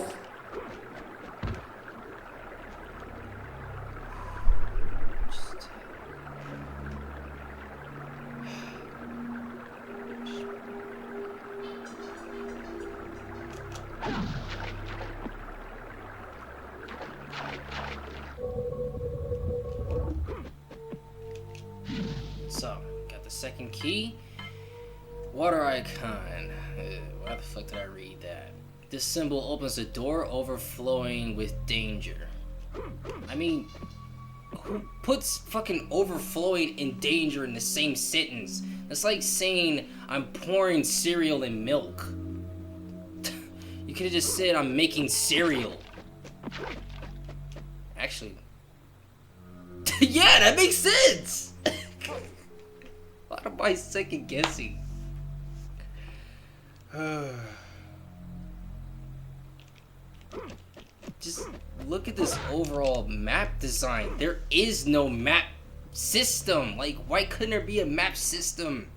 So, got the second key. Water icon. Why the fuck did I read that? This symbol opens the door overflowing with danger. I mean, who puts fucking overflowing and danger in the same sentence? That's like saying I'm pouring cereal in milk. You could have just said I'm making cereal. Actually, yeah, that makes sense. Why am I second guessing? Just look at this overall map design. There is no map system. Like, why couldn't there be a map system?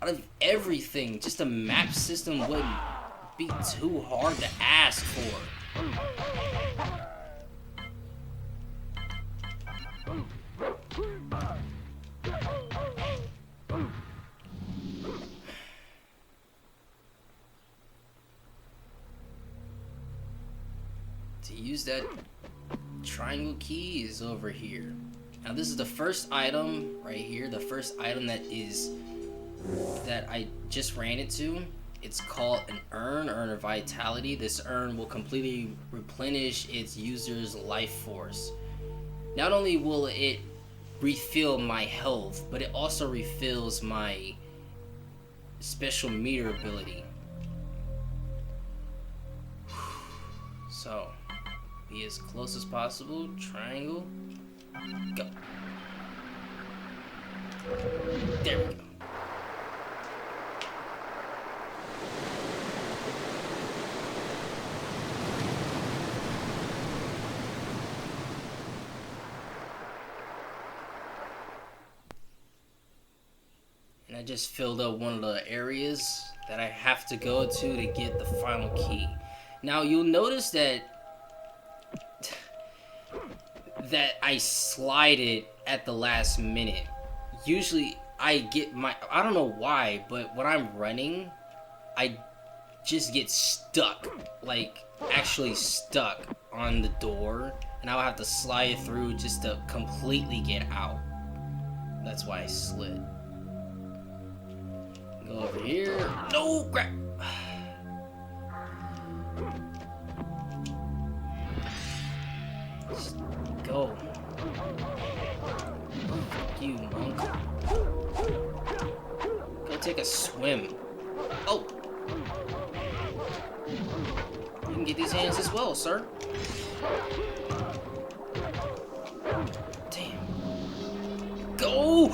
Out of everything, just a map system wouldn't be too hard to ask for. To use that triangle key is over here. Now this is the first item right here, the first item that I just ran into. It's called an urn of vitality. This urn will completely replenish its user's life force. Not only will it refill my health, but it also refills my special meter ability. So, be as close as possible. Triangle. Go. There we go. And I just filled up one of the areas that I have to go to get the final key. Now you'll notice that I slide it at the last minute. Usually I get I don't know why, but when I'm running, I just get stuck, like actually stuck on the door, and I'll have to slide through just to completely get out. That's why I slid. Go over here. No, crap. Just go. Fuck you, monk. Go take a swim. Oh! You can get these hands as well, sir. Damn. Go!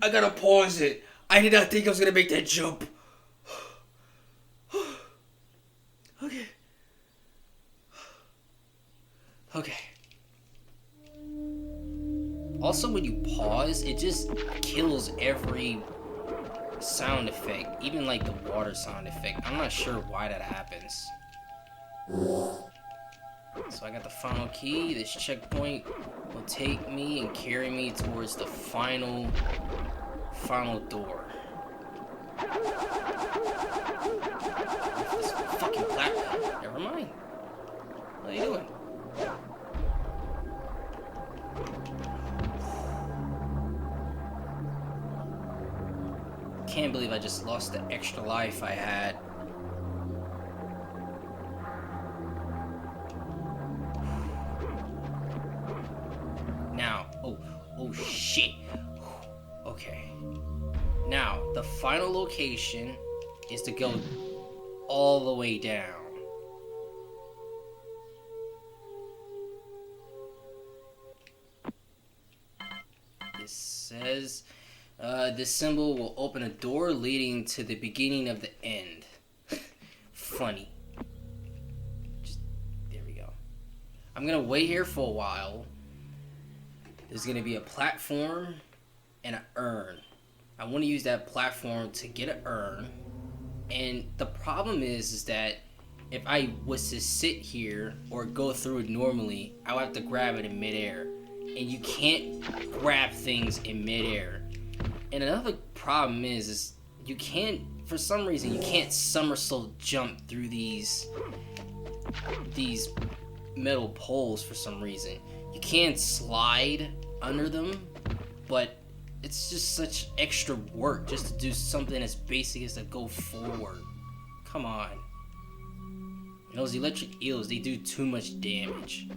I gotta pause it. I did not think I was gonna make that jump. Okay. Okay. Also, when you pause, it just kills every sound effect, even like the water sound effect. I'm not sure why that happens. So I got the final key. This checkpoint will take me and carry me towards the final door. This fucking platform. Never mind. What are you doing? Can't believe I just lost the extra life I had. Now, oh shit. Okay. Now, the final location is to go all the way down. This says, this symbol will open a door leading to the beginning of the end. Funny. Just, there we go. I'm gonna wait here for a while. There's gonna be a platform and an urn. I want to use that platform to get an urn. And the problem is that if I was to sit here or go through it normally, I would have to grab it in midair. And you can't grab things in midair. And another problem is you can't, for some reason, you can't somersault jump through these metal poles for some reason. You can slide under them, but it's just such extra work just to do something as basic as to go forward. Come on. And those electric eels, they do too much damage.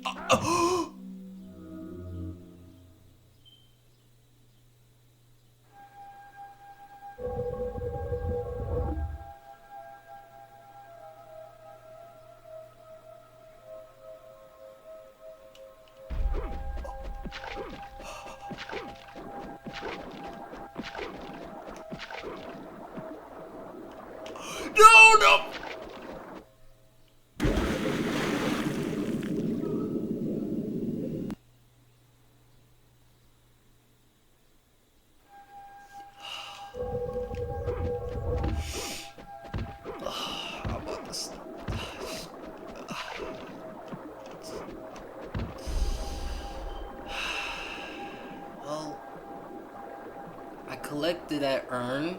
No! Well, I collected that urn.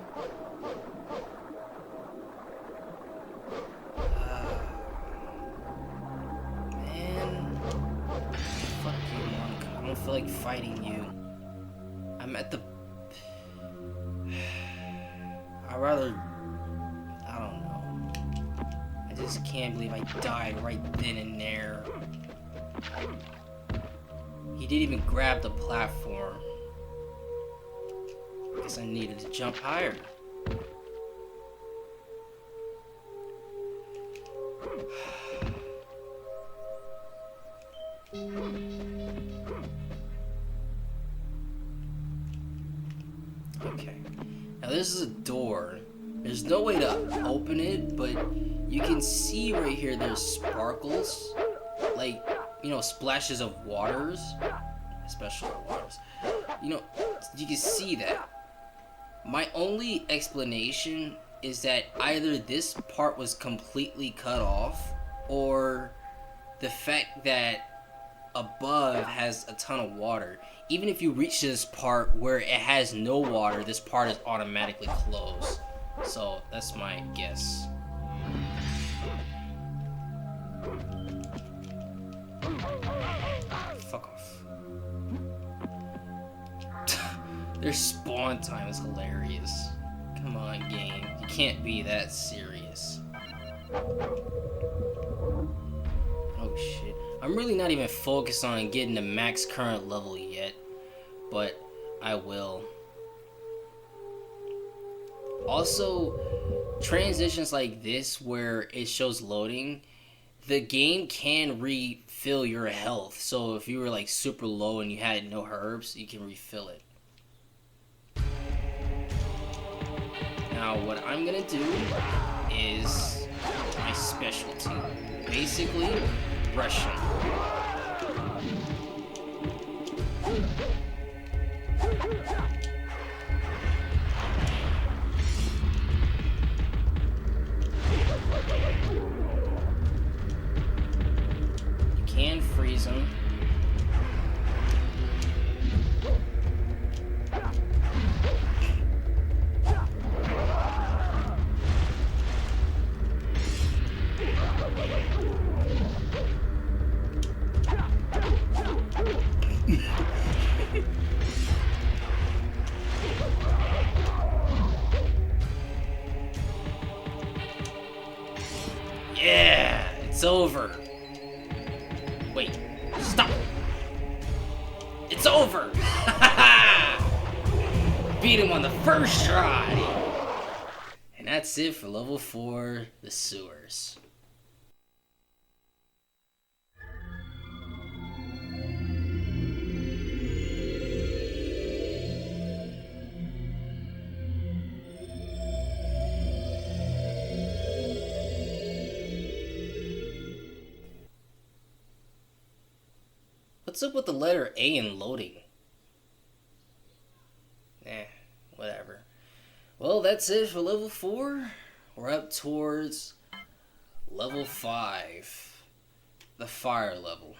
I feel like fighting you. I'm at the... I don't know. I just can't believe I died right then and there. He didn't even grab the platform. Guess I needed to jump higher. Okay, now this is a door. There's no way to open it, but you can see right here there's sparkles, like, you know, splashes of waters, especially waters. You know, you can see that. My only explanation is that either this part was completely cut off, or the fact that above has a ton of water. Even if you reach this part where it has no water, this part is automatically closed. So that's my guess. Fuck off. Their spawn time is hilarious. Come on, game. You can't be that serious. Oh shit. I'm really not even focused on getting the max current level yet, but I will. Also, transitions like this where it shows loading, the game can refill your health. So if you were like super low and you had no herbs, you can refill it. Now what I'm gonna do is my specialty. Basically, Russian. You can freeze them. Yeah, it's over. Wait, stop. It's over. Beat him on the first try. And that's it for level 4, the sewers. What's up with the letter A in loading? Whatever. Well, that's it for level 4. We're up towards level 5. The fire level.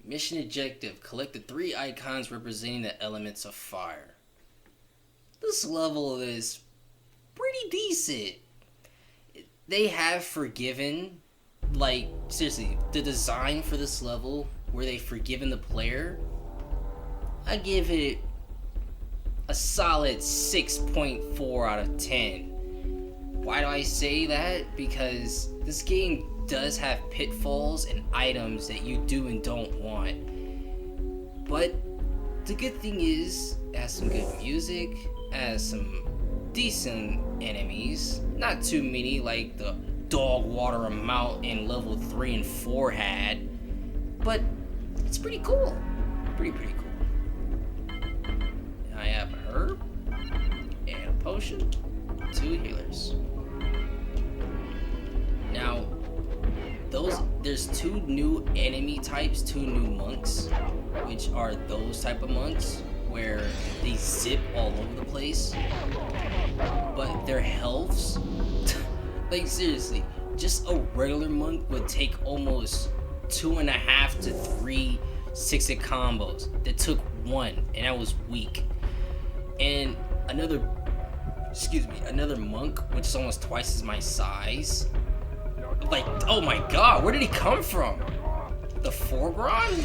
Mission objective. Collect the 3 icons representing the elements of fire. This level is pretty decent. They have forgiven, like, seriously, the design for this level where they've forgiven the player, I give it a solid 6.4 out of 10. Why do I say that? Because this game does have pitfalls and items that you do and don't want. But the good thing is, it has some good music, it has some decent enemies, not too many like the dog water amount in level 3 and 4 had, but it's pretty cool. Pretty cool. I have a herb and a potion, 2 healers. Now, there's 2 new enemy types, 2 new monks, which are those type of monks where they zip all over the place, but their healths, like seriously, just a regular monk would take almost 2.5 to 3 6-hit combos that took 1, and that was weak. And another monk, which is almost twice as my size. Like, oh my god, where did he come from? The foreground?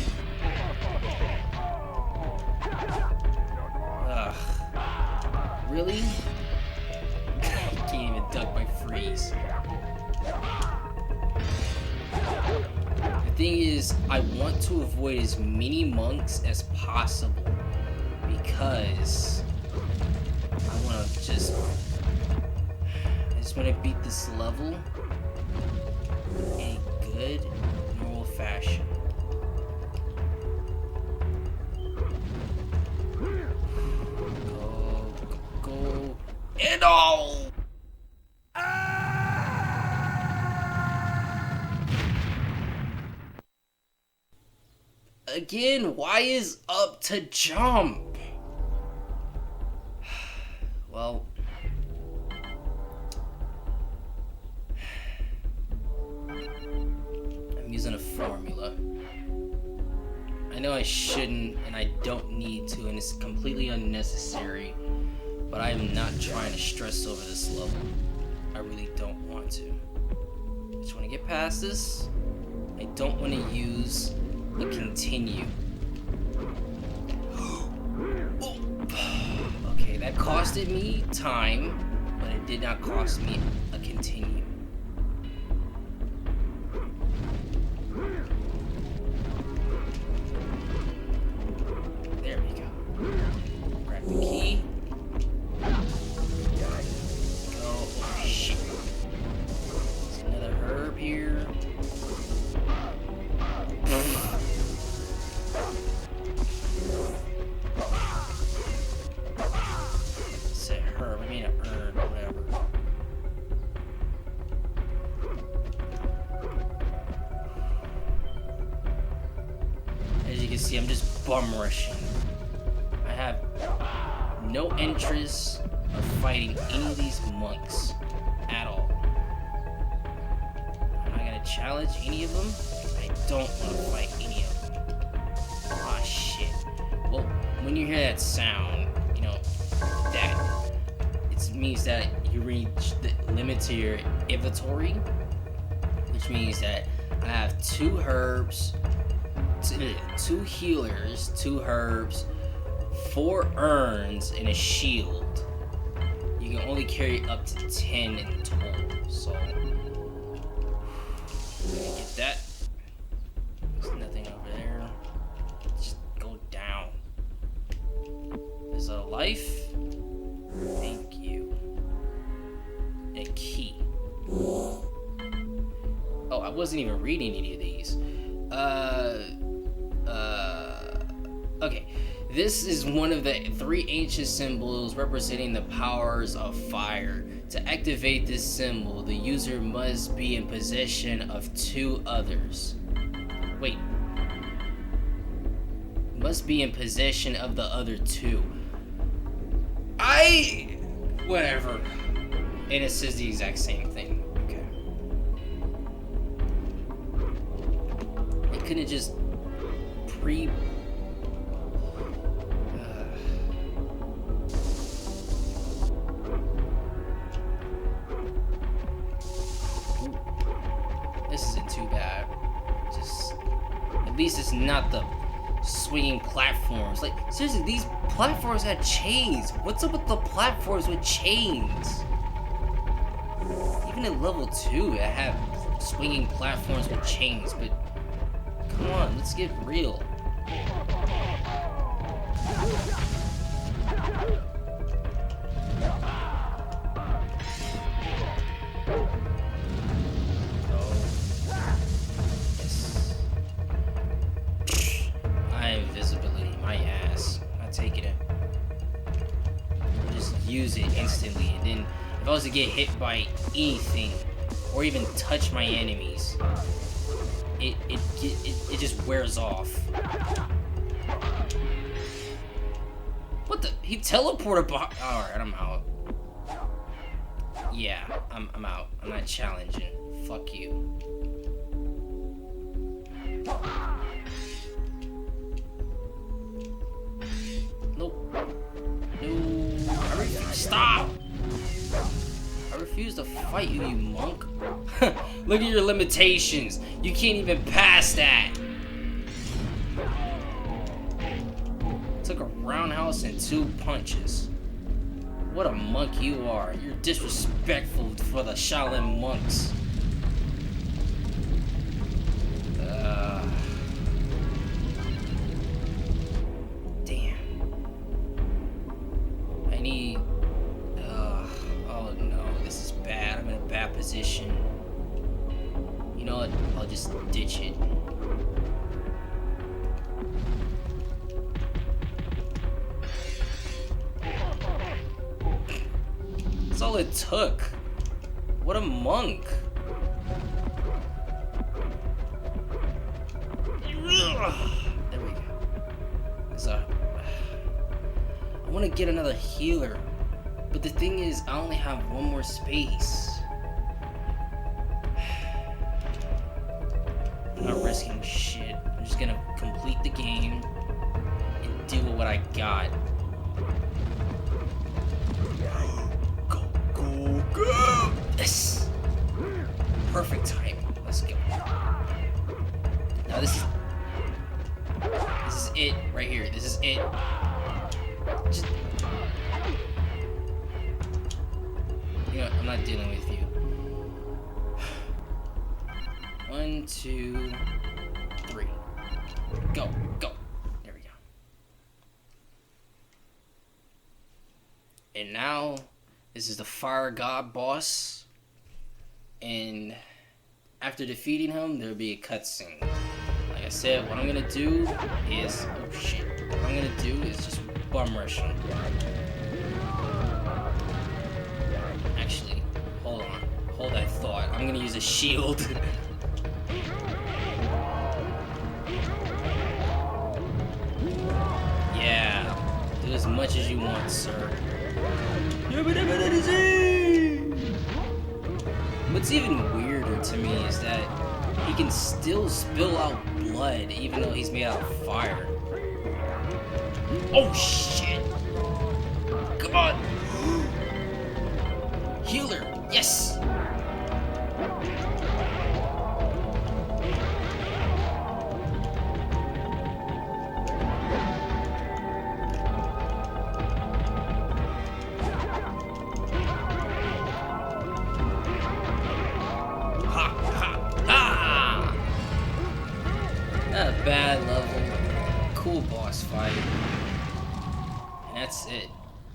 Ugh. Really? Can't even duck my freeze. The thing is, I want to avoid as many monks as possible because I just want to beat this level in a good, normal fashion. Go, and all! Again, why is up to jump? Well, I'm using a formula. know I shouldn't, and I don't need to, and it's completely unnecessary. But I am not trying to stress over this level. I really don't want to. I just want to get past this. I don't want to use a continue. Okay, that costed me time, but it did not cost me a continue. There we go. Grab the key. Go. Oh shit. There's another herb here. It's a herb. I mean a herb, whatever. As you can see, I'm just bum rushing. I have no interest of fighting any of these monks at all. I'm not gonna challenge any of them. I don't want to fight any of them. Ah, shit. Well, when you hear that sound, you know, that it means that you reach the limit to your inventory, which means that I have 2 herbs, 2 healers, 2 herbs, 4 urns, and a shield. You can only carry up to 10 in total, so I'm gonna get that. There's nothing over there. Just go down. There's a life. Thank you. A key. Oh, I wasn't even reading any of these. Okay. This is one of the 3 ancient symbols representing the powers of fire. To activate this symbol, the user must be in possession of 2 others. Wait. Must be in possession of the other 2. Whatever. And it says the exact same thing. Okay. It couldn't just This isn't too bad. Just at least it's not the swinging platforms. Like seriously, these platforms had chains. What's up with the platforms with chains? Even in level 2, I have swinging platforms with chains. But come on, let's get real. Use it instantly, and then if I was to get hit by anything or even touch my enemies, it just wears off. What the? He teleported behind. Alright, I'm out. Yeah, I'm out. I'm not challenging. Fuck you. Nope. No. Stop! I refuse to fight you, you monk. Look at your limitations. You can't even pass that. Took a roundhouse and 2 punches. What a monk you are. You're disrespectful for the Shaolin monks. Damn. I need... oh no, this is bad. I'm in a bad position. You know what? I'll just ditch it. That's all it took. What a monk. There we go. So, I want to get another healer, but the thing is, I only have 1 more space. I'm not risking shit. I'm just gonna complete the game. god. Go, go, go! Yes! Perfect timing. Let's go. Now this is it right here. This is it. Just, you know what? I'm not dealing with you. 1, 2, 3. Go, go. There we go. And now, this is the Fire God boss. And after defeating him, there'll be a cutscene. Like I said, what I'm gonna do is... Oh shit. What I'm gonna do is just bum rush him. Actually, hold on. Hold that thought. I'm gonna use a shield. Yeah. Do as much as you want, sir. What's even weirder to me is that he can still spill out blood even though he's made out of fire. Oh shit! Come on! Healer! Yes! Bad level, cool boss fight, and that's it,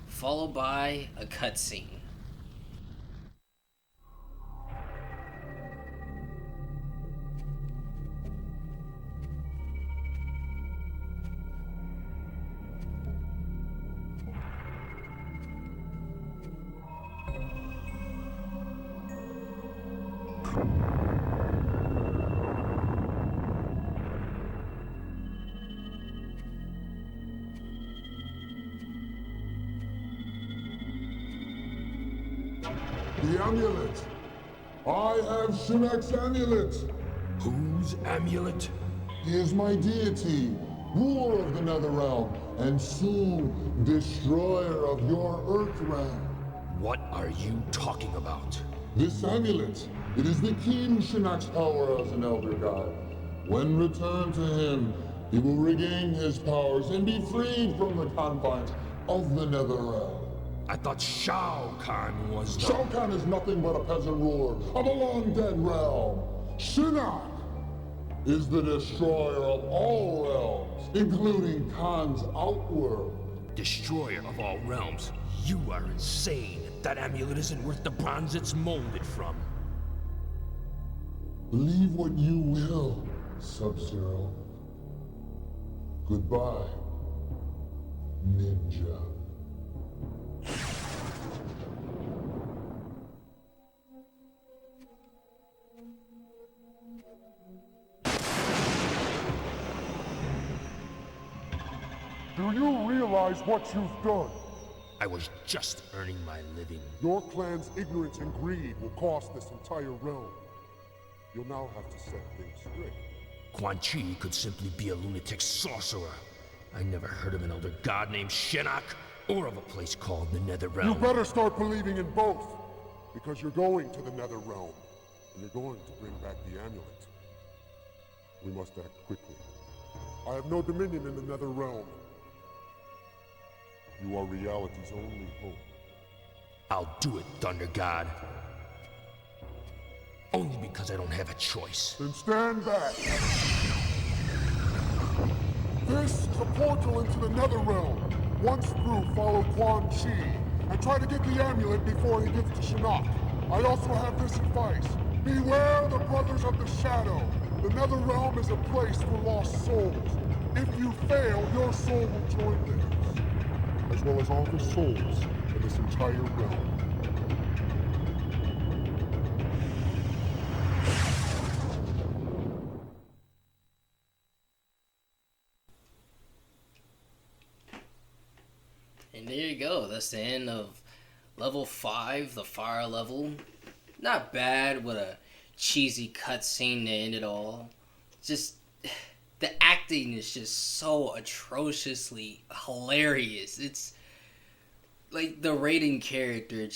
followed by a cutscene. The amulet! I have Shinnok's amulet! Whose amulet? He is my deity, ruler of the Netherrealm, and soon destroyer of your Earthrealm. What are you talking about? This amulet, it is the key to Shinnok's power as an Elder God. When returned to him, he will regain his powers and be freed from the confines of the Netherrealm. I thought Shao Kahn was the... Shao Kahn is nothing but a peasant ruler of a long-dead realm. Shinnok is the destroyer of all realms, including Khan's outworld. Destroyer of all realms. You are insane. That amulet isn't worth the bronze it's molded from. Believe what you will, Sub-Zero. Goodbye, Ninja. Do you realize what you've done? I was just earning my living. Your clan's ignorance and greed will cost this entire realm. You'll now have to set things straight. Quan Chi could simply be a lunatic sorcerer. I never heard of an elder god named Shinnok, or of a place called the Netherrealm. You better start believing in both, because you're going to the Netherrealm, and you're going to bring back the amulet. We must act quickly. I have no dominion in the Netherrealm. You are reality's only hope. I'll do it, Thunder God. Only because I don't have a choice. Then stand back. This is a portal into the Netherrealm. Once through, follow Quan Chi, and try to get the amulet before he gets to Shinnok. I also have this advice. Beware the Brothers of the Shadow. The Netherrealm is a place for lost souls. If you fail, your soul will join theirs, as well as all the souls in this entire realm. And there you go. That's the end of level 5, the fire level. Not bad with a cheesy cutscene to end it all. Just the acting is just so atrociously hilarious. It's like the Raiden character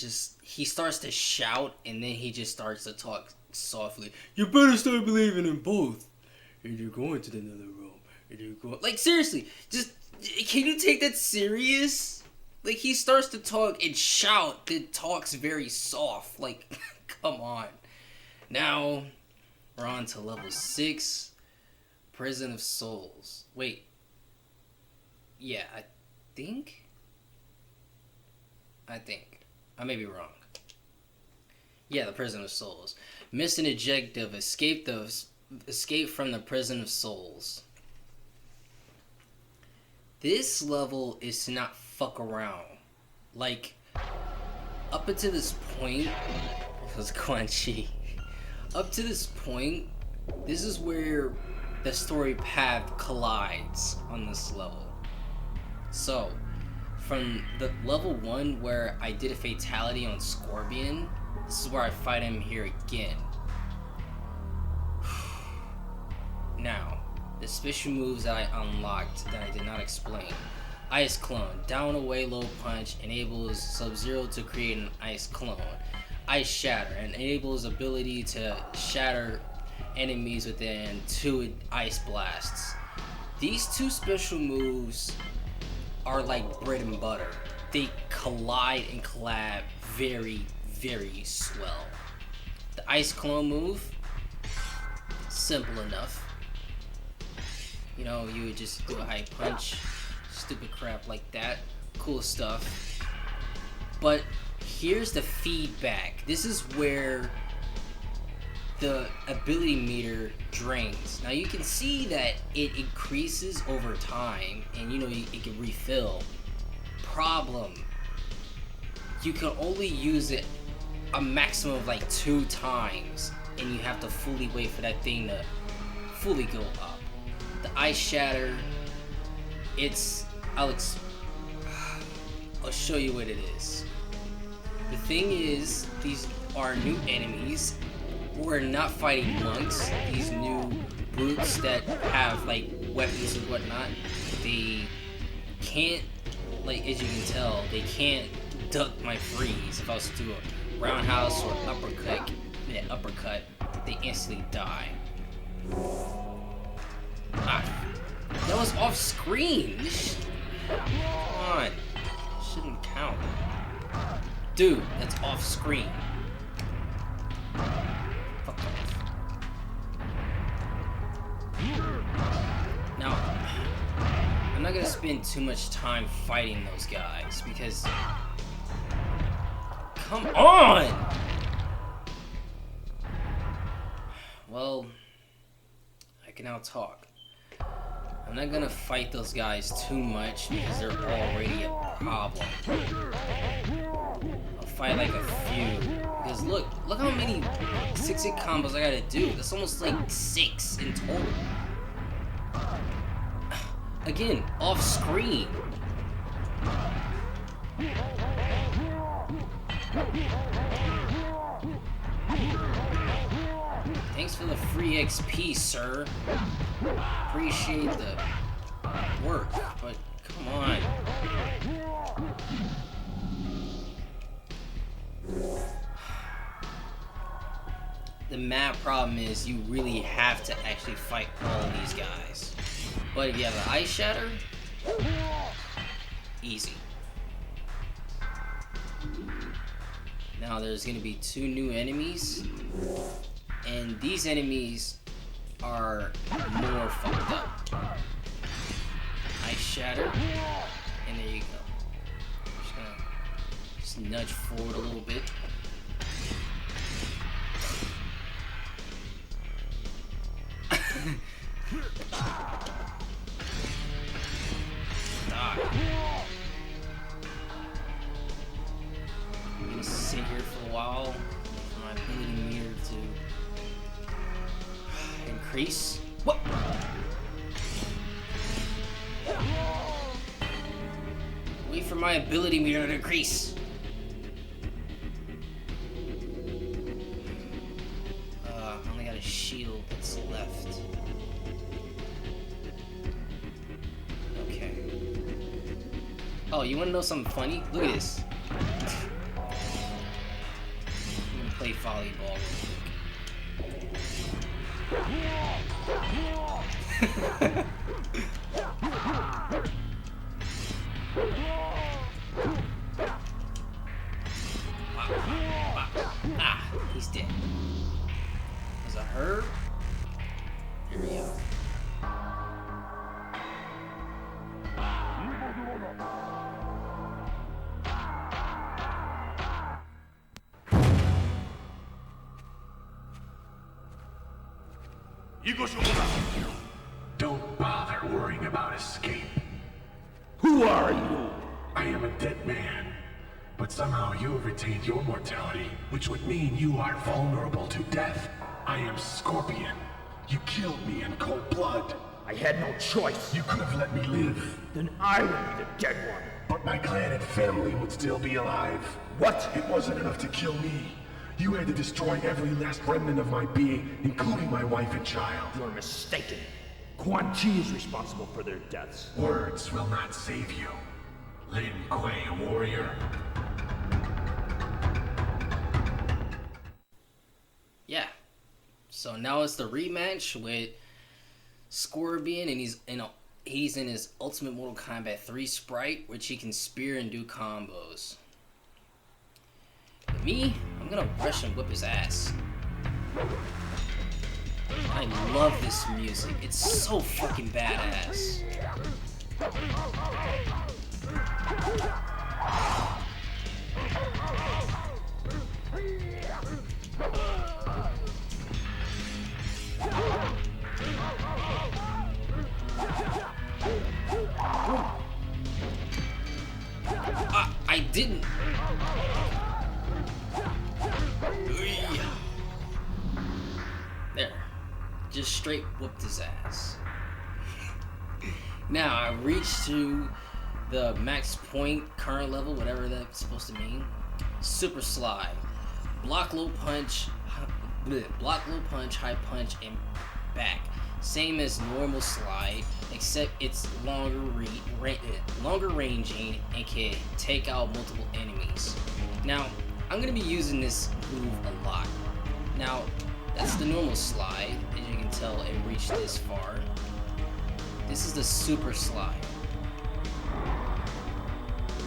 he starts to shout and then he just starts to talk softly. You better start believing in both. And you're going to the nether realm. And you're going, like, seriously, just can you take that serious? Like, he starts to talk and shout, then talks very soft. Like, come on. Now we're on to level 6, Prison of Souls. Wait. Yeah, I think. I may be wrong. Yeah, the Prison of Souls. Mission objective: escape from the Prison of Souls. This level is to not fuck around. Like, up until this point, it was Quan Chi. Up to this point, this is where the story path collides on this level. So, from the level 1 where I did a fatality on Scorpion, this is where I fight him here again. Now, the special moves that I unlocked that I did not explain. Ice Clone, down away low punch, enables Sub-Zero to create an ice clone. Ice Shatter, enables ability to shatter enemies within 2 ice blasts. These 2 special moves are like bread and butter. They collide and collab very, very swell. The Ice Clone move, simple enough. You know, you would just do a high punch, stupid crap like that. Cool stuff. But here's the feedback. This is where the ability meter drains. Now you can see that it increases over time, and you know, it can refill. Problem: you can only use it a maximum of like 2 times, and you have to fully wait for that thing to fully go up. The Ice Shatter, I'll show you what it is. The thing is, these are new enemies. We're not fighting monks. These new brutes that have like weapons and whatnot, they can't, like, as you can tell, they can't duck my freeze. If I was to do a roundhouse or uppercut, they instantly die. That was off screen. Come on, shouldn't count, dude. That's off screen. Fuck off. Now, I'm not gonna spend too much time fighting those guys because, come on. Well, I can now talk. I'm not gonna fight those guys too much because they're already a problem. I'll fight like a few. Because look how many 6-hit combos I gotta do. That's almost like 6 in total. Again, off screen. Thanks for the free XP, sir. Appreciate the work, but come on. The mad problem is you really have to actually fight all of these guys. But if you have an Ice Shatter, easy. Now there's gonna be 2 new enemies, and these enemies are more fucked up. Ice Shatter, and there you go. Just nudge forward a little bit. I'm gonna sit here for a while for my ability meter to increase. What? Wait for my ability meter to increase. I only got a shield that's left. Oh, you wanna know something funny? Look at this. I'm gonna play volleyball real quick. Ah, he's dead. There's a herb. Here we go. Don't bother worrying about escape. Who are you? I am a dead man. But somehow you have retained your mortality, which would mean you are vulnerable to death. I am Scorpion. You killed me in cold blood. I had no choice. You could have let me live. Then I would be the dead one. But my clan and family would still be alive. What? It wasn't enough to kill me. You had to destroy every last remnant of my being, including my wife and child. You're mistaken. Quan Chi is responsible for their deaths. Words will not save you. Lin Kuei, warrior. Yeah. So now it's the rematch with Scorpion, and he's in his Ultimate Mortal Kombat 3 sprite, which he can spear and do combos. But me, I'm gonna rush and whip his ass. I love this music. It's so fucking badass. I didn't. There. Just straight whooped his ass. Now I reached to the max point, current level, whatever that's supposed to mean. Super slide. Block low punch, high punch, and back. Same as normal slide, except it's longer ranging and can take out multiple enemies. Now, I'm going to be using this move a lot. Now, that's the normal slide. As you can tell, it reached this far. This is the super slide.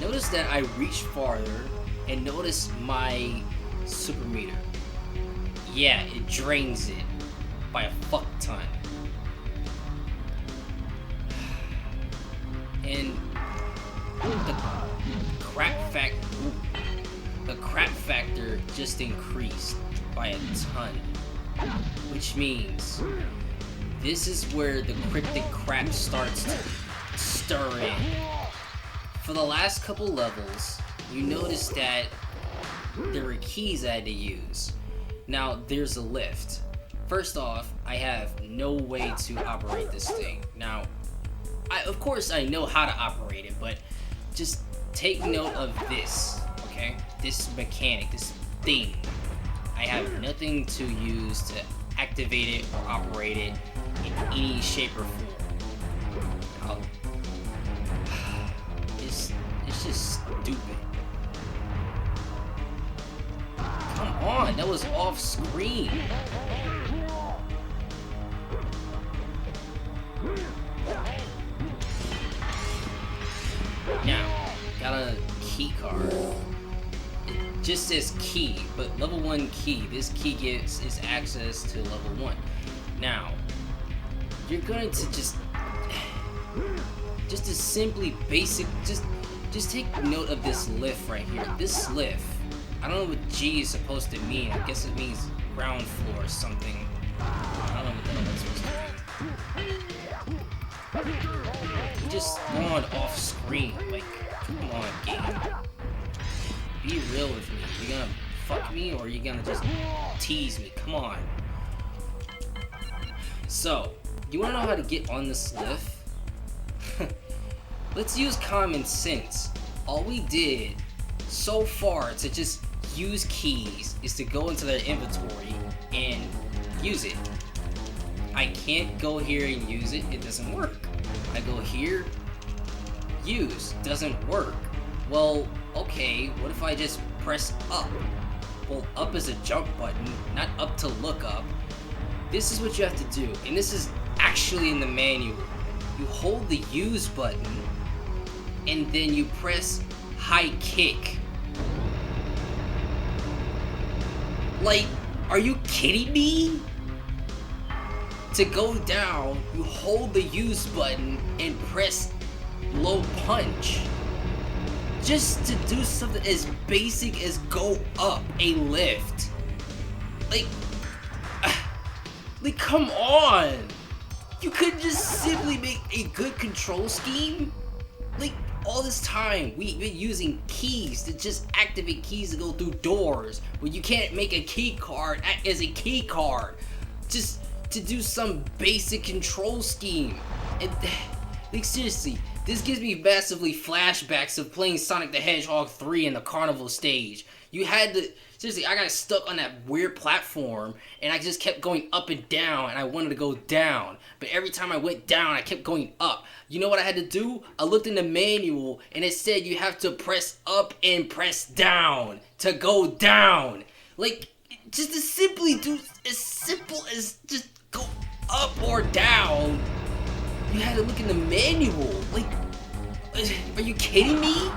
Notice that I reach farther, and notice my super meter. Yeah, it drains it by a fuck ton. And the crap factor just increased by a ton, which means this is where the cryptic crap starts to stir in. For the last couple levels, you notice that there were keys I had to use. Now there's a lift. First off, I have no way to operate this thing. Now, of course I know how to operate it, but just take note of this, okay? This mechanic, this thing. I have nothing to use to activate it or operate it in any shape or form. It's just stupid. Come on, that was off screen. Now, got a key card. It just says key, but level 1 key. This key gives is access to level 1. Now, you're going to just to simply basic, just take note of this lift right here. This lift, I don't know what G is supposed to mean. I guess it means ground floor or something. I don't know what the hell that's supposed to mean. You're just going off screen. Like, come on, game. Be real with me. You gonna fuck me or you gonna just tease me? Come on. So, you wanna know how to get on this lift? Let's use common sense. All we did so far to just use keys is to go into their inventory and use it. I can't go here and use it. It doesn't work. I go here, use. Doesn't work. Well, okay, what if I just press up? Well, up is a jump button, not up to look up. This is what you have to do, and this is actually in the manual. You hold the use button, and then you press high kick. Like, are you kidding me? To go down, you hold the use button and press low punch. Just to do something as basic as go up a lift. Like, come on! You could just simply make a good control scheme? Like, all this time, we've been using keys to just activate keys to go through doors, where you can't make a key card act as a key card. Just to do some basic control scheme. And, like, seriously, this gives me massively flashbacks of playing Sonic the Hedgehog 3 in the carnival stage. You had to, seriously, I got stuck on that weird platform, and I just kept going up and down, and I wanted to go down. But every time I went down, I kept going up. You know what I had to do? I looked in the manual, and it said you have to press up and press down to go down. Like, just to simply do, as simple as just go up or down. You had to look in the manual. Like, are you kidding me?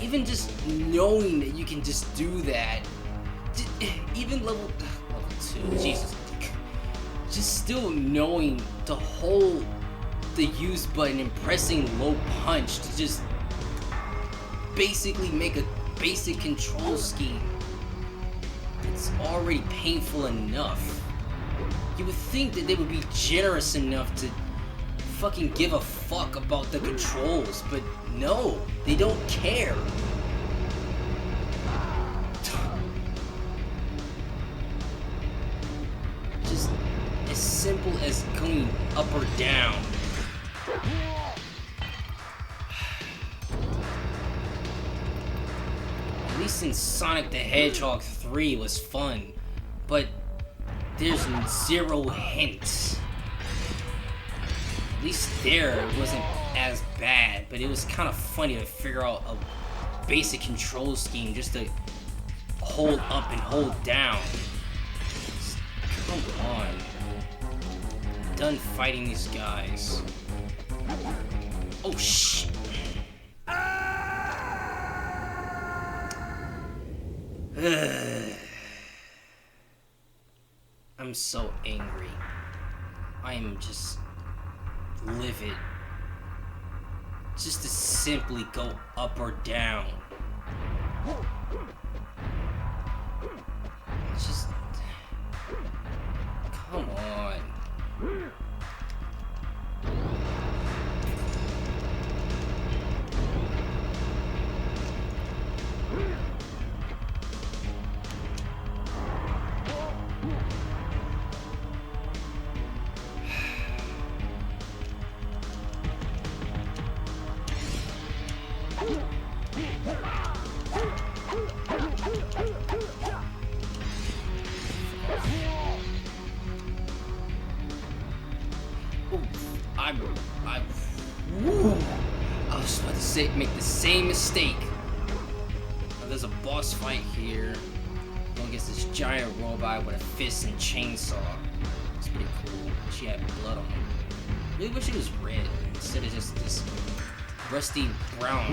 Even just knowing that you can just do that, even level 2, Jesus, just still knowing to hold the use button and pressing low punch to just basically make a basic control scheme. It's already painful enough. You would think that they would be generous enough to fucking give a fuck about the controls, but no, they don't care. Just as simple as going up or down. At least in Sonic the Hedgehog 3 it was fun, but there's zero hints. At least there it wasn't as bad, but it was kind of funny to figure out a basic control scheme just to hold up and hold down. Just, come on. I'm done fighting these guys. Oh shit. I'm so angry. I am just livid. Just to simply go up or down. Just... come on. I was about to say, make the same mistake. Now, there's a boss fight here. Going against this giant robot with a fist and chainsaw. It's pretty cool. She had blood on her. Really wish it was red instead of just this rusty brown.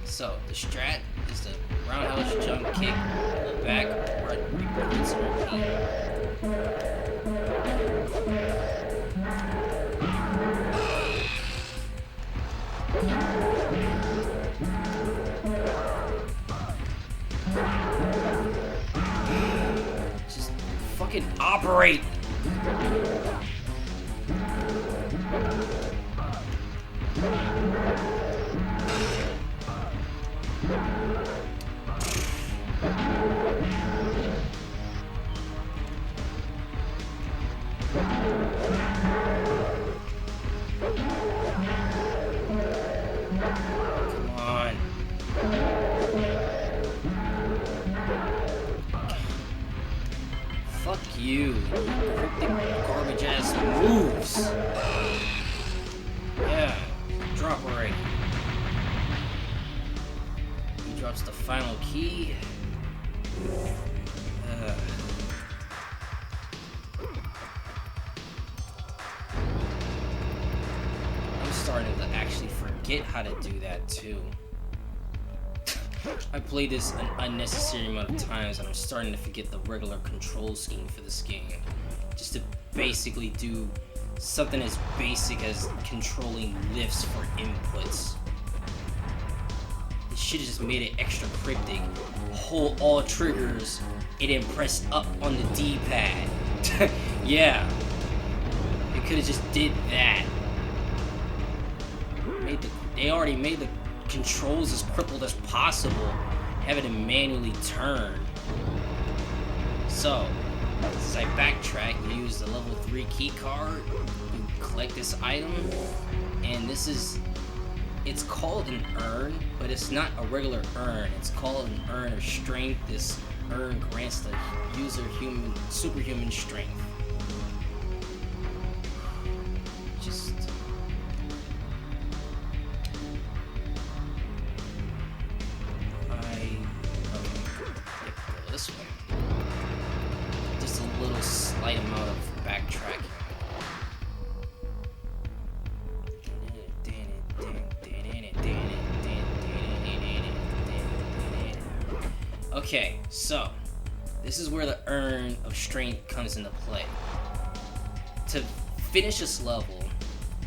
So the strat is the roundhouse jump kick, the back, right, rinse and repeat. Just fucking operate. Fuck you. Cryptic garbage ass moves. Yeah, drop already. He drops the final key. I'm starting to actually forget how to do that too. I played this an unnecessary amount of times and I'm starting to forget the regular control scheme for this game. Just to basically do something as basic as controlling lifts for inputs. This shit just made it extra cryptic. Hold all triggers and then press up on the D-pad. Yeah. They could have just did that. They already made the controls as crippled as possible, having to manually turn. So, as I backtrack, you use the level 3 key card, you collect this item, and it's called an urn, but it's not a regular urn. It's called an urn of strength. This urn grants the user superhuman strength. Just go this way. Just a little slight amount of backtracking. Okay, so this is where the urn of strength comes into play. To finish this level,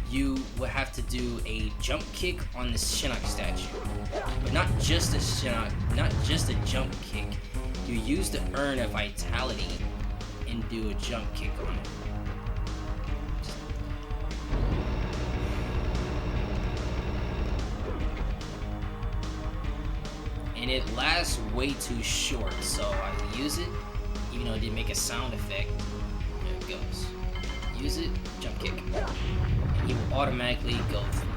you would have to do a jump kick on the Shinnok statue. But not just a Shinnok, not just a jump kick. You use the urn of vitality and do a jump kick on it. And it lasts way too short, so I use it, even though it didn't make a sound effect. There it goes. Use it, jump kick. And you will automatically go through.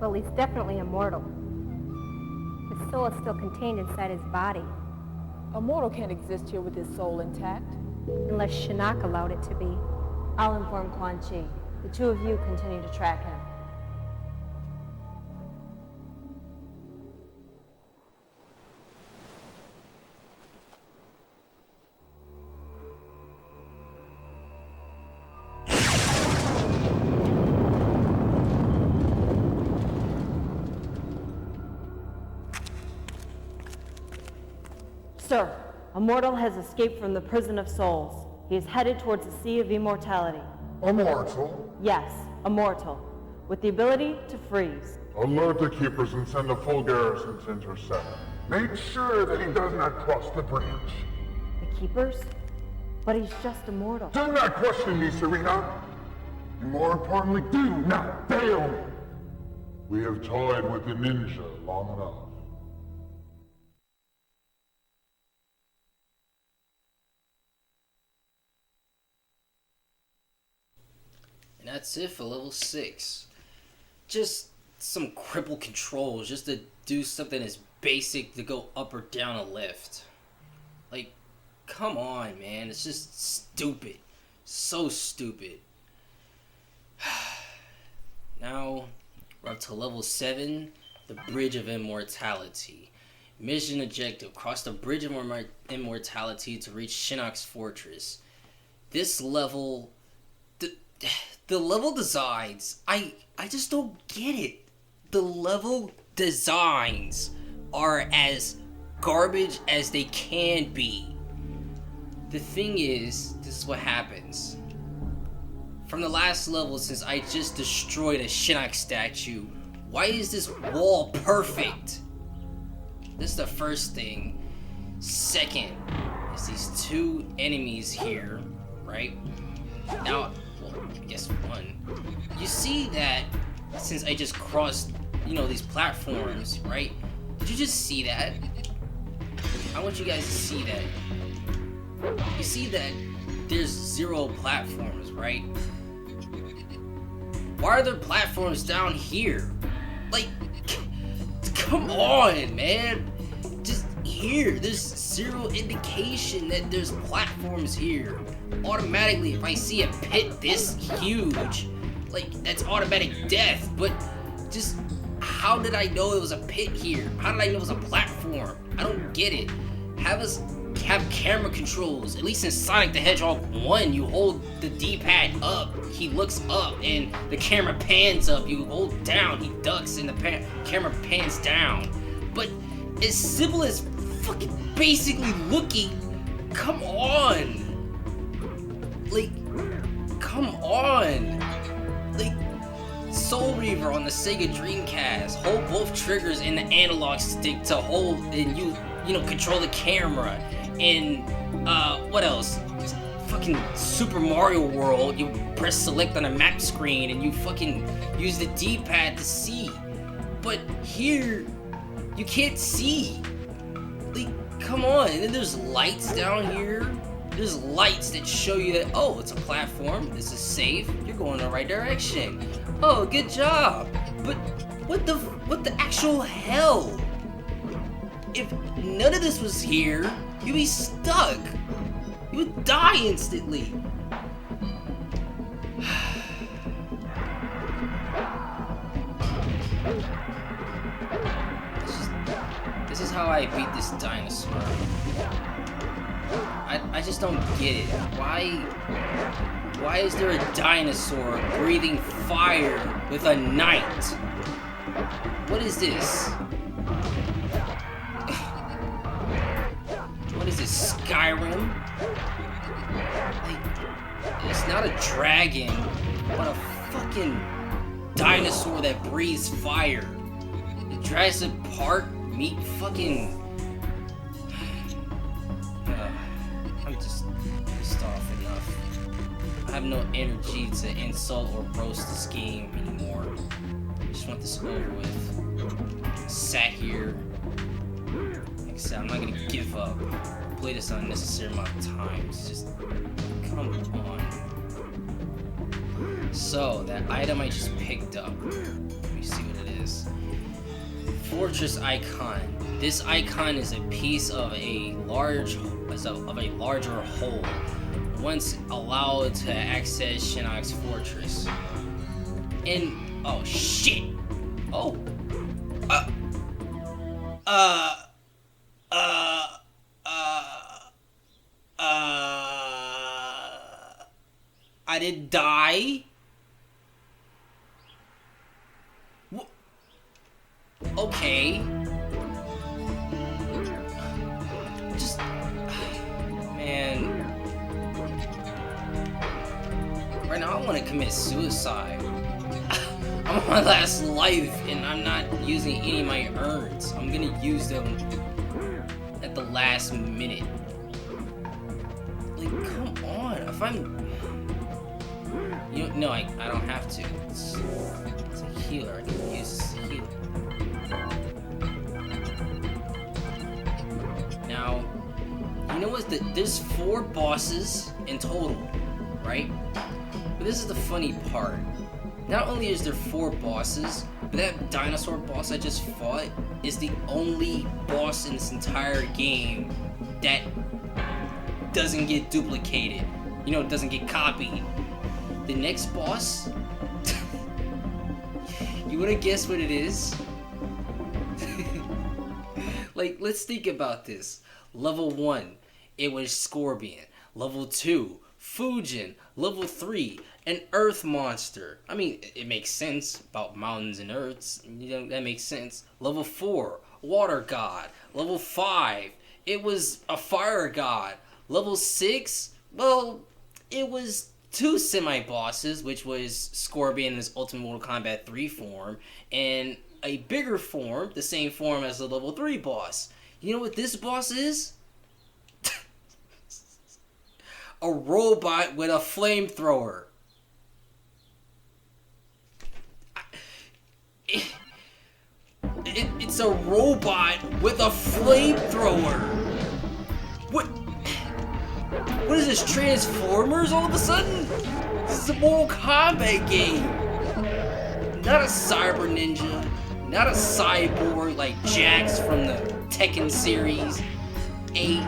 Well, he's definitely immortal. His soul is still contained inside his body. A mortal can't exist here with his soul intact. Unless Shinnok allowed it to be. I'll inform Quan Chi. The two of you continue to track him. Sir, a mortal has escaped from the prison of souls. He is headed towards the Sea of Immortality. Immortal? Yes, a mortal, with the ability to freeze. Alert the keepers and send a full garrison to intercept. Make sure that he does not cross the bridge. The keepers? But he's just a mortal. Do not question me, Serena. And more importantly, do not fail me. We have toyed with the ninja long enough. And that's it for level 6. Just some crippled controls, just to do something as basic to go up or down a lift. Like, come on, man. It's just stupid. So stupid. Now, we're up to level 7, the Bridge of Immortality. Mission objective, cross the Bridge of Immortality to reach Shinnok's fortress. This level... The level designs, I just don't get it. The level designs are as garbage as they can be. The thing is, this is what happens. From the last level, since I just destroyed a Shinnok statue, why is this wall perfect? This is the first thing. Second, is these two enemies here, right? Now, I guess one. You see that since I just crossed, these platforms, right? Did you just see that? I want you guys to see that. You see that there's 0 platforms, right? Why are there platforms down here? Like, come on, man. Just here, there's zero indication that there's platforms here. Automatically, if I see a pit this huge, like, that's automatic death. But just, how did I know it was a pit here? How did I know it was a platform? I don't get it. Have camera controls. At least in Sonic the Hedgehog 1, you hold the D-pad up, he looks up, and the camera pans up. You hold down, he ducks, and the camera pans down. But as simple as fucking basically looking, come on. Like, come on. Like, Soul Reaver on the Sega Dreamcast. Hold both triggers in the analog stick to hold, and you know, control the camera. And, what else? Fucking Super Mario World, you press select on a map screen and you fucking use the D-pad to see. But here, you can't see. Like, come on. And then there's lights down here. There's lights that show you that, oh, it's a platform, this is safe, you're going in the right direction. Oh, good job. But what the actual hell? If none of this was here, you'd be stuck. You would die instantly. This is how I beat this dinosaur. I just don't get it. Why is there a dinosaur breathing fire with a knight? What is this? What is this, Skyrim? Like, it's not a dragon, but a fucking dinosaur that breathes fire. Jurassic Park meet fucking... I'm just pissed off enough. I have no energy to insult or roast this game anymore. I just want this over with. Sat here. Like I said, I'm not gonna give up. Play this unnecessary amount of times. Just come on. So that item I just picked up. Let me see what it is. Fortress icon. This icon is a piece of a larger whole. Once allowed to access Shinnok's fortress. And oh shit! Oh. I didn't die? Okay. Just... Man. Right now I want to commit suicide. I'm on my last life and I'm not using any of my urns. I'm gonna use them at the last minute. Like, come on. If I'm... You know, no, I don't have to. It's a healer. I can use this healer. Now, you know what? There's 4 bosses in total, right? But this is the funny part. Not only is there 4 bosses, but that dinosaur boss I just fought is the only boss in this entire game that doesn't get duplicated. You know, it doesn't get copied. The next boss, you wanna guess what it is? Like, let's think about this. Level 1, it was Scorpion. Level 2, Fujin. Level 3, an earth monster. I mean, it makes sense about mountains and earths. You know, that makes sense. Level 4, water god. Level 5, it was a fire god. Level 6, well, it was 2 semi-bosses, which was Scorpion in his Ultimate Mortal Kombat 3 form, and a bigger form, the same form as the level 3 boss. You know what this boss is? A robot with a flamethrower. It's a robot with a flamethrower. What is this, Transformers all of a sudden? This is a Mortal Kombat game. Not a cyber ninja. Not a cyborg like Jax from the Tekken series. A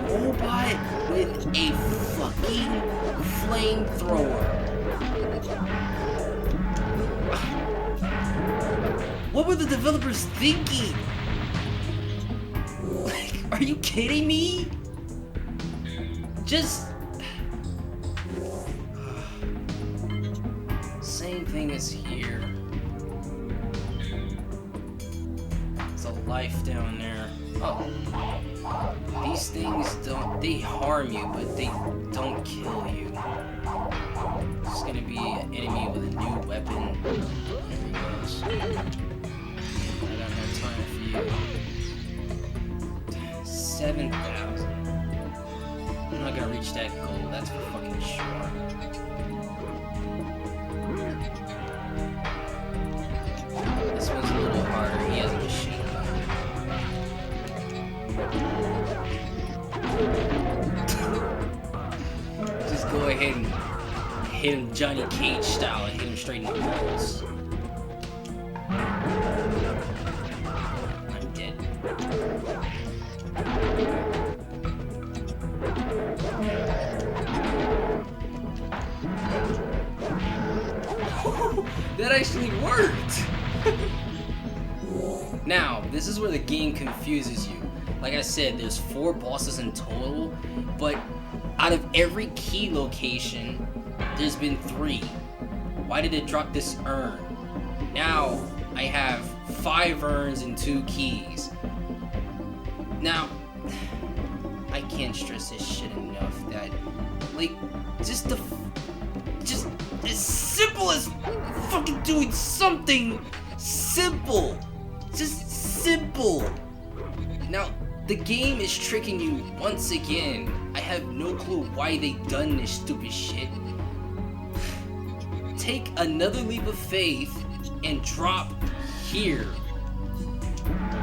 robot with a fucking flamethrower. What were the developers thinking? Like, are you kidding me? Just... Same thing as here. There's a life down there. Oh. These things don't... They harm you, but they don't kill you. It's gonna be an enemy with a new weapon. There he goes. I got no time for you. 7,000. I'm not gonna reach that goal, that's for fucking sure. This one's a little harder, he has a machine gun. Just go ahead and hit him Johnny Cage style and hit him straight in the balls. I'm dead. That actually worked! Now, this is where the game confuses you. Like I said, there's 4 bosses in total, but out of every key location, there's been 3. Why did it drop this urn? Now, I have 5 urns and 2 keys. Now, I can't stress this shit enough that, like, just as simple as fucking doing something simple. Just simple. Now, the game is tricking you once again. I have no clue why they done this stupid shit. Take another leap of faith and drop here.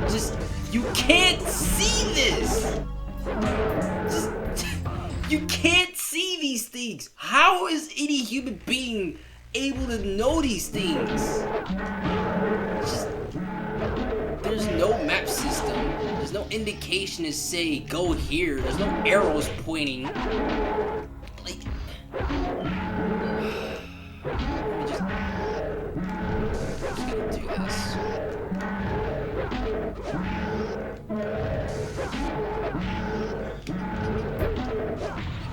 Just, you can't see this. Just, you can't see these things. How is any human being able to know these things? Just, there's no map system. There's no indication to say go here. There's no arrows pointing. Like, I'm just gonna do this.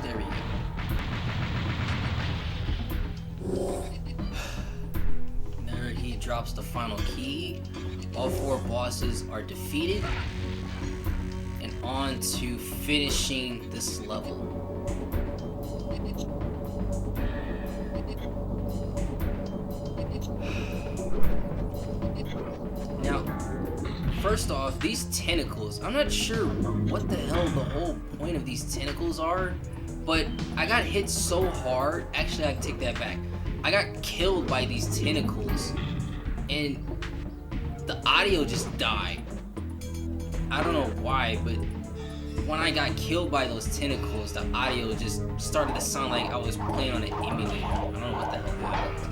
There we go. There he drops the final key. All 4 bosses are defeated. And on to finishing this level. Now, first off, these tentacles, I'm not sure what the hell the whole point of these tentacles are, but I got hit so hard. Actually, I take that back. I got killed by these tentacles, and the audio just died. I don't know why, but when I got killed by those tentacles, the audio just started to sound like I was playing on an emulator. I don't know what the hell happened.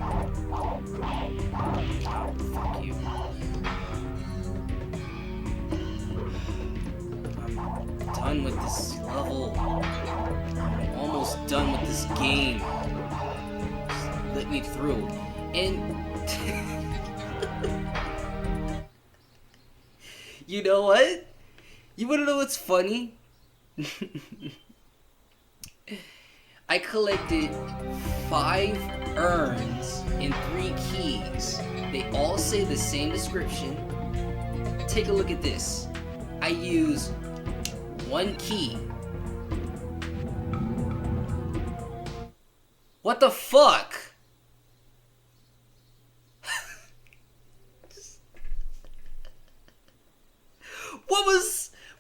Fuck you. I'm done with this level. I'm almost done with this game. Just let me through. And you know what? You wanna know what's funny? I collected 5 urns and 3 keys. They all say the same description. Take a look at this. I use 1 key. What the fuck?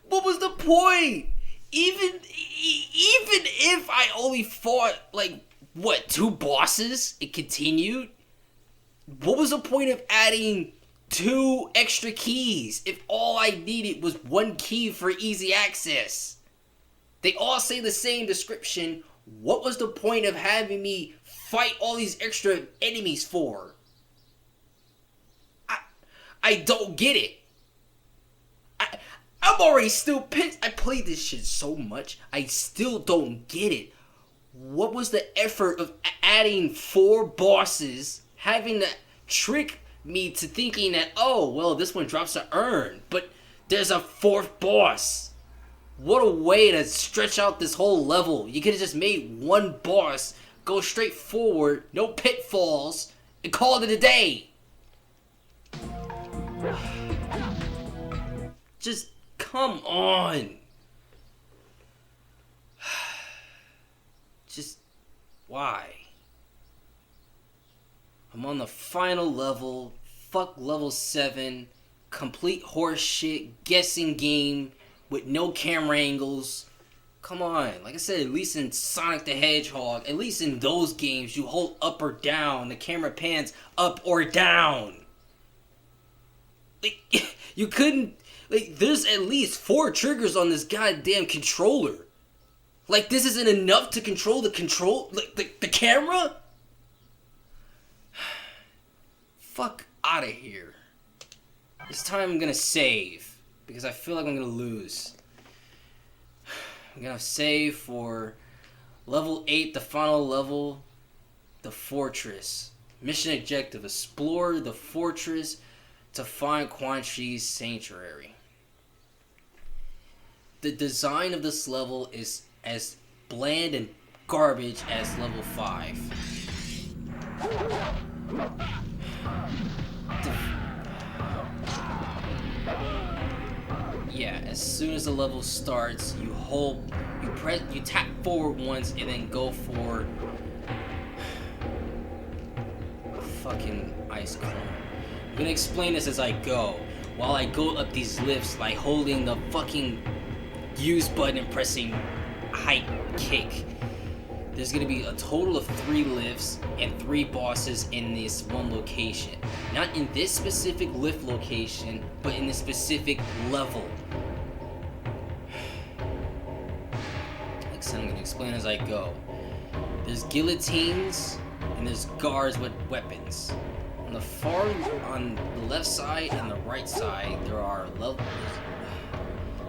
What was the point? Even if I only fought like what 2 bosses, it continued. What was the point of adding 2 extra keys if all I needed was 1 key for easy access? They all say the same description. What was the point of having me fight all these extra enemies for? I don't get it. I'm already still pissed. I played this shit so much. I still don't get it. What was the effort of adding 4 bosses, having to trick me to thinking that, oh, well, this one drops an urn, but there's a 4th boss. What a way to stretch out this whole level. You could have just made 1 boss, go straight forward, no pitfalls, and called it a day. Just come on. Just why? I'm on the final level. Fuck level 7. Complete horseshit guessing game with no camera angles. Come on. Like I said, at least in Sonic the Hedgehog, at least in those games, you hold up or down. The camera pans up or down. Like, you couldn't... Like, there's at least 4 triggers on this goddamn controller. Like, this isn't enough to control the the camera? Fuck out of here. This time I'm gonna save, because I feel like I'm gonna lose. I'm gonna save for level 8, the final level, the fortress. Mission objective, explore the fortress to find Quan Chi's sanctuary. The design of this level is as bland and garbage as level 5. Yeah, as soon as the level starts, you tap forward once and then go for fucking ice cream. I'm gonna explain this as I go. While I go up these lifts, like holding the fucking use button and pressing height kick. There's gonna be a total of 3 lifts and 3 bosses in this one location. Not in this specific lift location, but in this specific level. Like I said, I'm gonna explain as I go. There's guillotines and there's guards with weapons. On the left side and the right side, there are levels.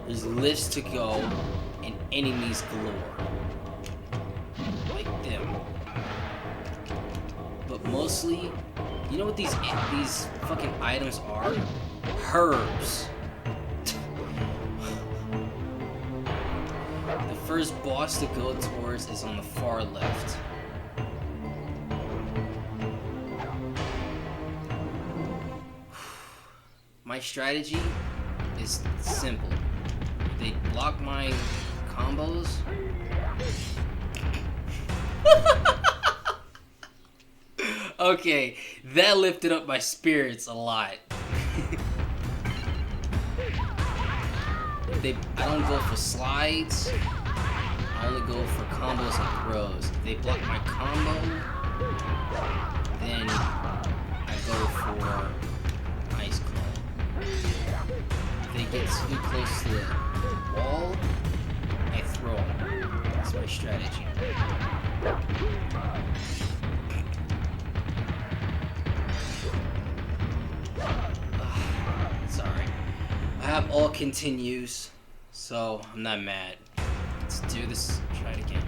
There's lifts to go and enemies galore. Like them. But mostly, you know what these fucking items are? Herbs. The first boss to go towards is on the far left. My strategy is simple. They block my combos. Okay, that lifted up my spirits a lot. I don't go for slides. I only go for combos and throws. If they block my combo, then I go for ice claw. If they get too close to the wall, I throw them. That's my strategy. Sorry. I have all continues, so I'm not mad. Let's do this. Try it again.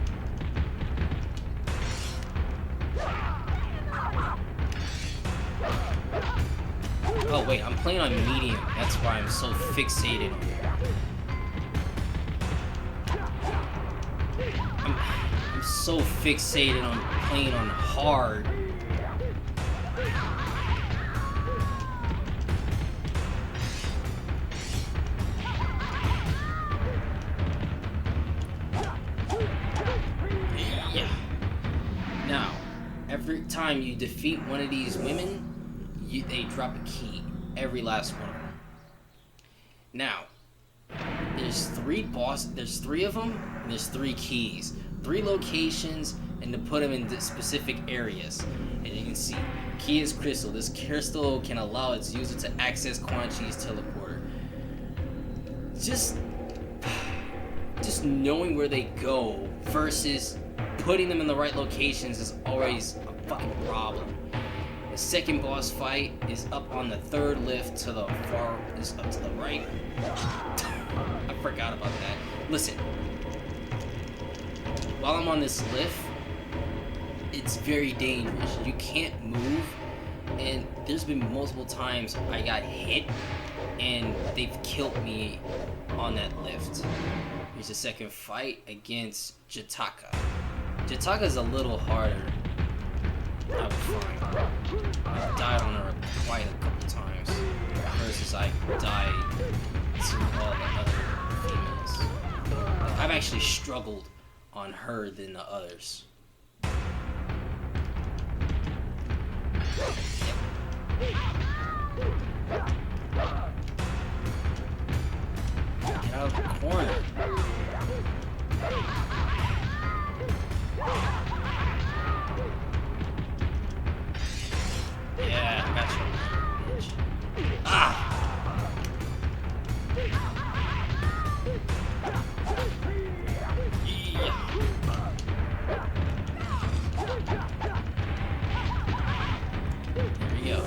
Oh wait, I'm playing on medium. That's why I'm so fixated. I'm so fixated on playing on hard. Yeah. Now, every time you defeat one of these women, they drop a key. Every last one of them. Now, there's 3 of them, and there's 3 keys. 3 locations, and to put them in specific areas. And you can see, key is crystal. This crystal can allow its user to access Quan Chi's teleporter. Just knowing where they go versus putting them in the right locations is always a fucking problem. The second boss fight is up on the third lift to the far, is up to the right. I forgot about that. Listen, while I'm on this lift, it's very dangerous. You can't move, and there's been multiple times I got hit, and they've killed me on that lift. Here's the second fight against Jataka. Jataka's a little harder. I was fine. I died on her quite a couple times versus I died to all the other females. I've actually struggled on her than the others. Get out of the corner. Yeah, I got you. Ah! Yeah. There we go.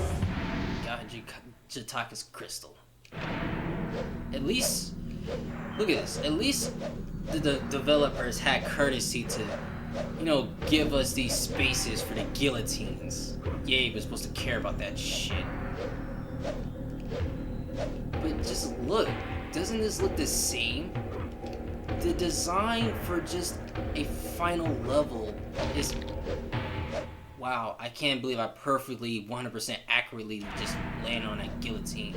Got Jataka's crystal. At least, look at this. At least the developers had courtesy to, you know, give us these spaces for the guillotines. Yay, we're supposed to care about that shit. But just look, doesn't this look the same? The design for just a final level is... Wow, I can't believe I perfectly, 100% accurately just landed on that guillotine.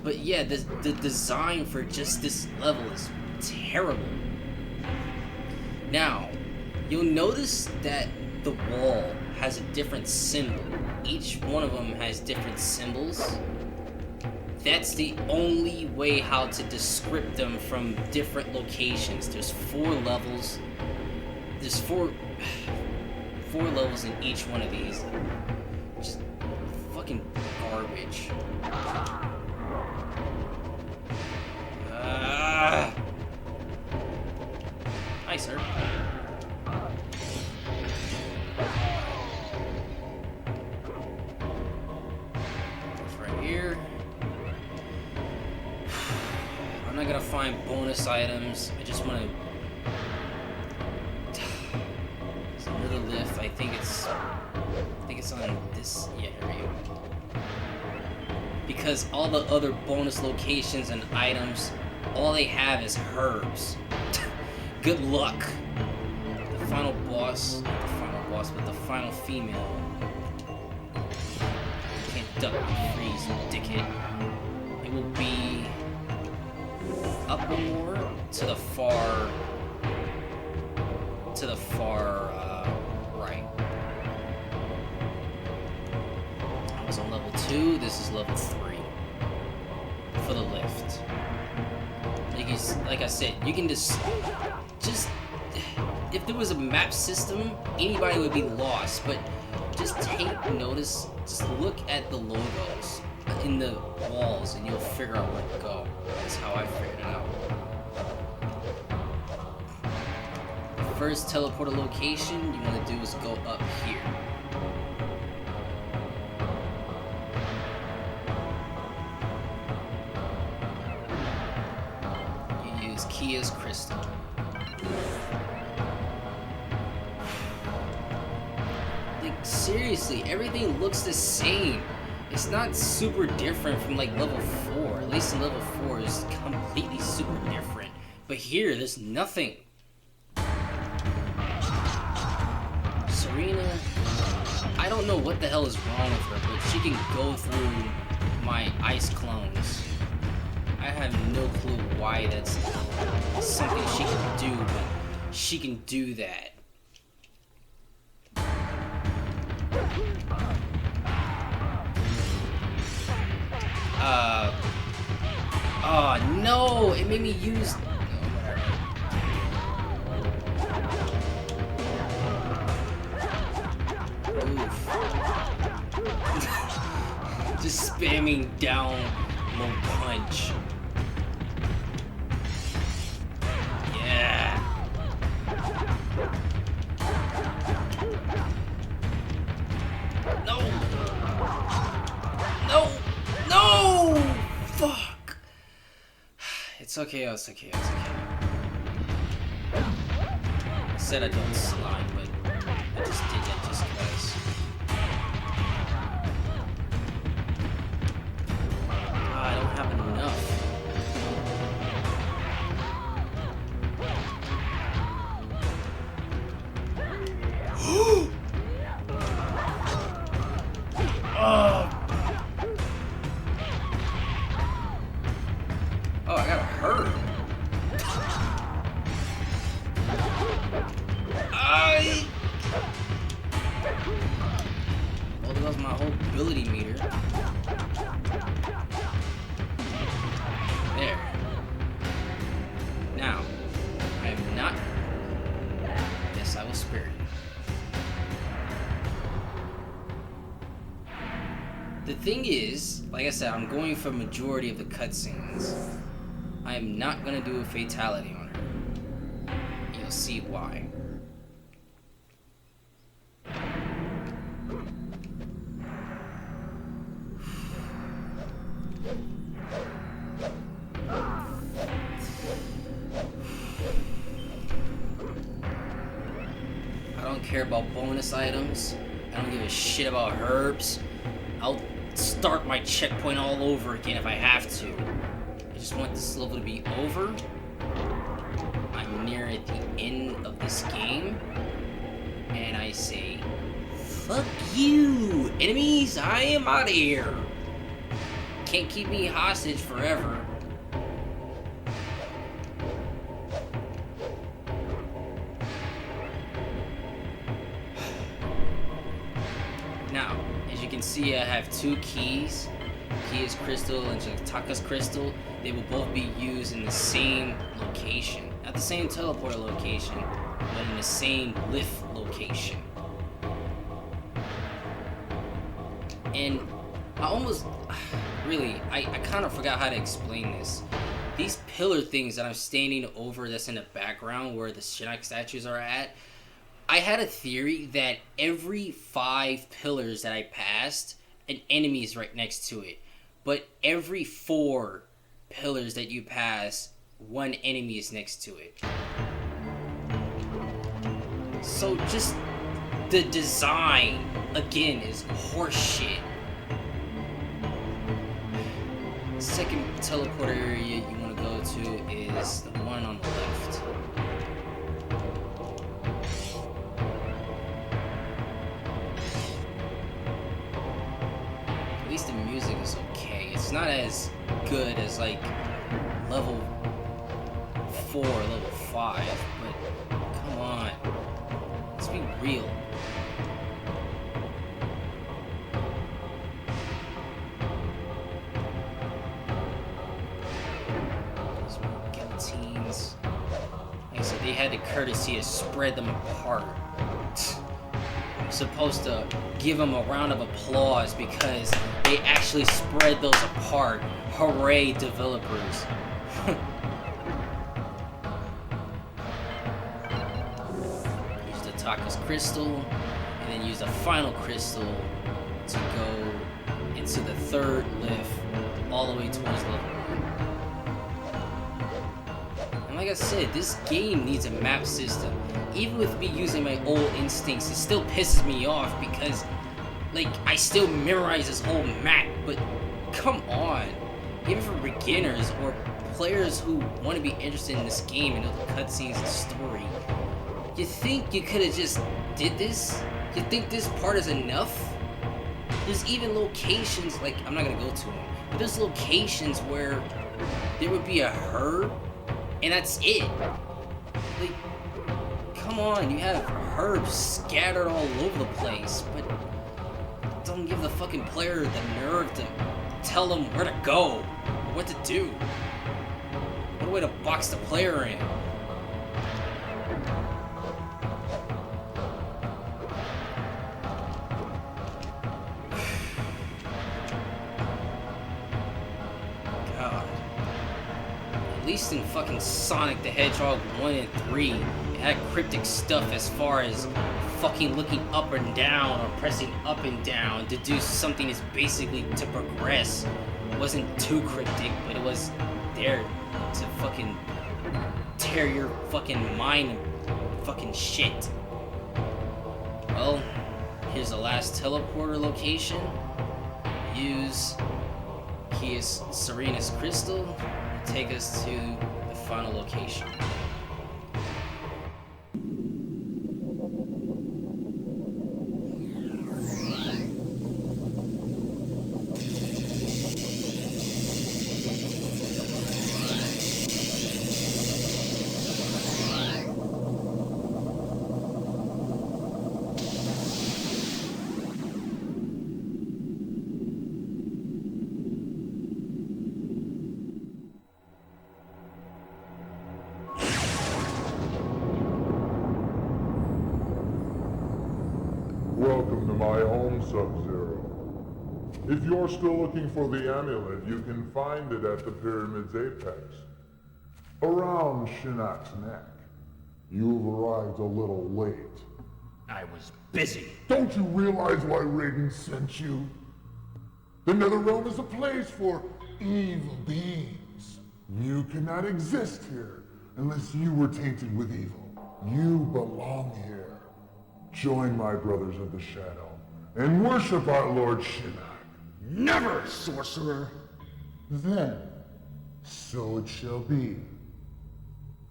But yeah, the design for just this level is terrible. Now, you'll notice that the wall has a different symbol. Each one of them has different symbols. That's the only way how to descript them from different locations. There's 4 levels. There's four levels in each one of these. Just fucking garbage. Hi, sir. Right here. I'm not gonna find bonus items. I just want to. There's another lift. I think it's on this. Yeah, here we go. Because all the other bonus locations and items, all they have is herbs. Good luck. The final boss, not the final boss, but the final female. You can't duck and freeze, you dickhead. It will be up more to the far right. I was on level 2, this is level 3 for the lift. Like I said, you can just if there was a map system, anybody would be lost, but just take notice, just look at the logos in the walls and you'll figure out where to go. That's how I figured it out. The first teleporter location you want to do is go up here. You use Kia's crystal. Like, seriously, everything looks the same. It's not super different from like level 4. At least in level 4 is completely super different. But here, there's nothing. Serena, I don't know what the hell is wrong with her, but she can go through my ice clones. I have no clue why that's something she can do, but she can do that. Oh no, it made me use... Oof. Just spamming down low punch. Yeah. It's okay, it's okay, it's okay. I said I don't slide, but I just did that just because. I don't have enough. Oh, I got hurt. Well, there goes my whole ability meter. There. Now, I am not. Yes, I will spare you. The thing is, like I said, I'm going for majority of the cutscenes. I am not gonna do a fatality on her. You'll see why. I don't care about bonus items. I don't give a shit about herbs. I'll start my checkpoint all over again if I have to. I just want this level to be over. I'm near at the end of this game. And I say, fuck you, enemies, I am out of here. Can't keep me hostage forever. Now, as you can see, I have two keys. Kia's crystal and Shinaka's crystal. They will both be used in the same location. Not the same teleporter location, but in the same lift location. And I almost, really, I kind of forgot how to explain this. These pillar things that I'm standing over that's in the background where the Shinnok statues are at, I had a theory that every 5 pillars that I passed, an enemy is right next to it. But every 4 pillars that you pass, one enemy is next to it. So just the design, again, is horseshit. Second teleporter area you want to go to is the one on the left. At least the music is okay. It's not as good as like level 4, level 5, but come on. Let's be real. These guillotines. Like I said, they had the courtesy to spread them apart. I'm supposed to give them a round of applause because they actually spread those apart. Hooray, developers. Use the Taka's crystal, and then use the final crystal to go into the third lift, all the way towards level 1. And like I said, this game needs a map system. Even with me using my old instincts, it still pisses me off because, like, I still memorize this whole map, but come on. Even for beginners or players who want to be interested in this game and know the cutscenes and story, you think you could have just did this? You think this part is enough? There's even locations, like, I'm not gonna go to them, but there's locations where there would be a herb, and that's it. Like, come on, you have herbs scattered all over the place, but don't give the fucking player the nerve to tell them where to go, or what to do. What a way to box the player in. God. At least in fucking Sonic the Hedgehog 1 and 3, it had cryptic stuff as far as fucking looking up and down or pressing up and down to do something that's basically to progress. It wasn't too cryptic, but it was there to fucking tear your fucking mind and fucking shit. Well, here's the last teleporter location. Use Kia's Serena's crystal to take us to the final location. Welcome to my home, Sub-Zero. If you're still looking for the amulet, you can find it at the pyramid's apex, around Shinnok's neck. You've arrived a little late. I was busy. Don't you realize why Raiden sent you? The Netherrealm is a place for evil beings. You cannot exist here unless you were tainted with evil. You belong here. Join my brothers of the Shadow and worship our Lord Shinnok. Never, sorcerer! Then, so it shall be,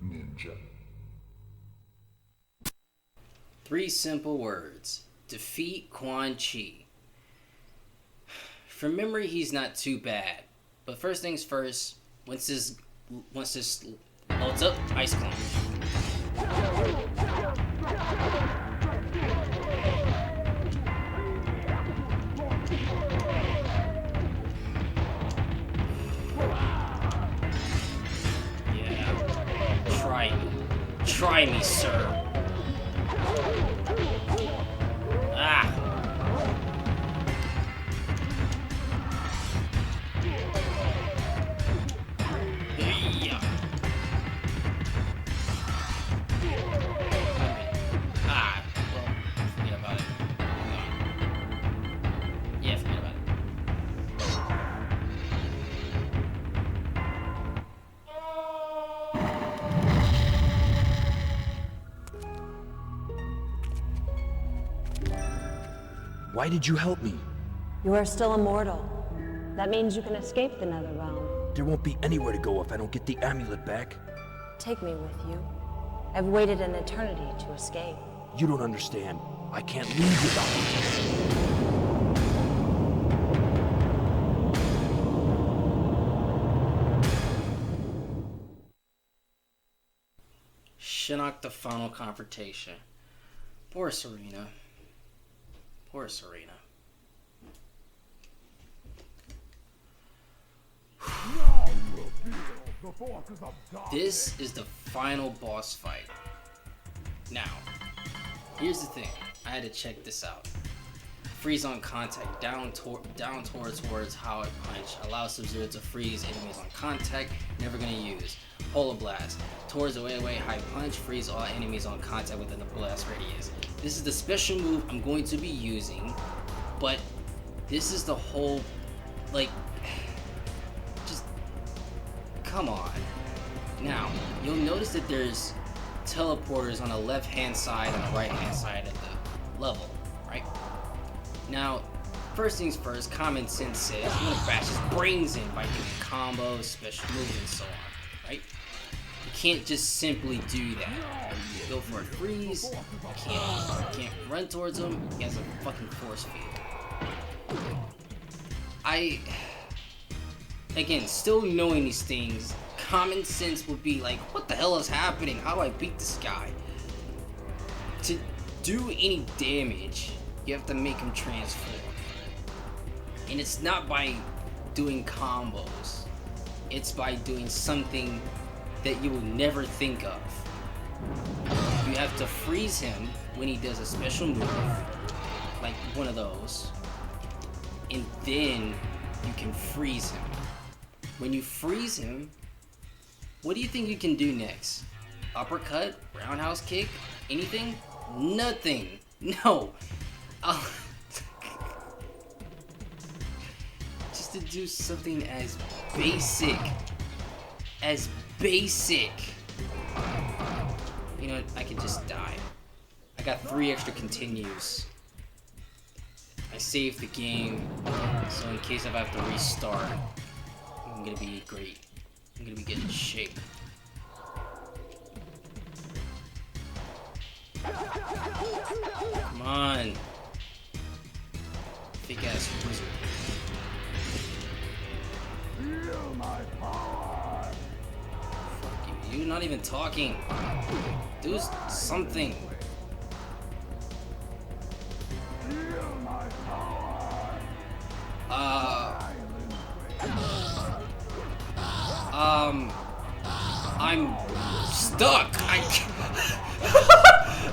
ninja. 3 simple words. Defeat Quan Chi. From memory, he's not too bad. But first things first, once this loads up, Ice Climb. Try me, sir. Ah. Yeah. Ah. Well, forget about it. Yeah, forget about it. Why did you help me? You are still immortal. That means you can escape the Netherrealm. There won't be anywhere to go if I don't get the amulet back. Take me with you. I've waited an eternity to escape. You don't understand. I can't leave without you. Shinnok, the final confrontation. Poor Serena. Poor Serena. This is the final boss fight. Now, here's the thing. I had to check this out. Freeze on contact, down towards how I punch. Allow Sub-Zero to freeze enemies on contact. Never gonna use. Polar Blast. Towards the way high punch. Freeze all enemies on contact within the blast radius. This is the special move I'm going to be using. But this is the whole, like, just, come on. Now, you'll notice that there's teleporters on the left-hand side and the right-hand side of the level, right? Now, first things first, common sense says you want to bash his brains in by doing combos, special moves, and so on, right? You can't just simply do that. Go for a freeze, you can't run towards him, he has a fucking force field. Again, still knowing these things, common sense would be like, what the hell is happening? How do I beat this guy? To do any damage, you have to make him transform. And it's not by doing combos. It's by doing something that you will never think of. You have to freeze him when he does a special move, like one of those. And then you can freeze him. When you freeze him, what do you think you can do next? Uppercut? Roundhouse kick? Anything? Nothing. No. Just to do something as basic as basic. You know what? I could just die. I got 3 extra continues. I saved the game, so in case if I have to restart, I'm gonna be great. I'm gonna be good in shape. Come on. Fake ass wizard. Feel my power. Fuck you. You're not even talking. Do something. Feel my power. I'm stuck.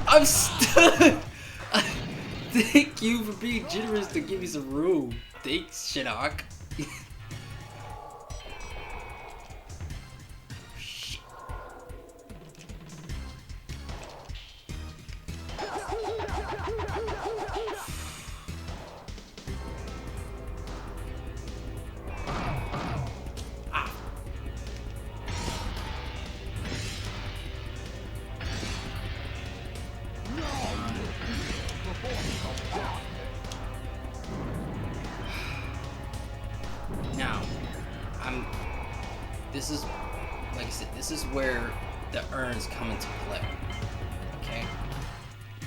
I'm stuck. Thank you for being generous to give me some room. Thanks, Shinnok. Now, this is, like I said, this is where the urns come into play, okay?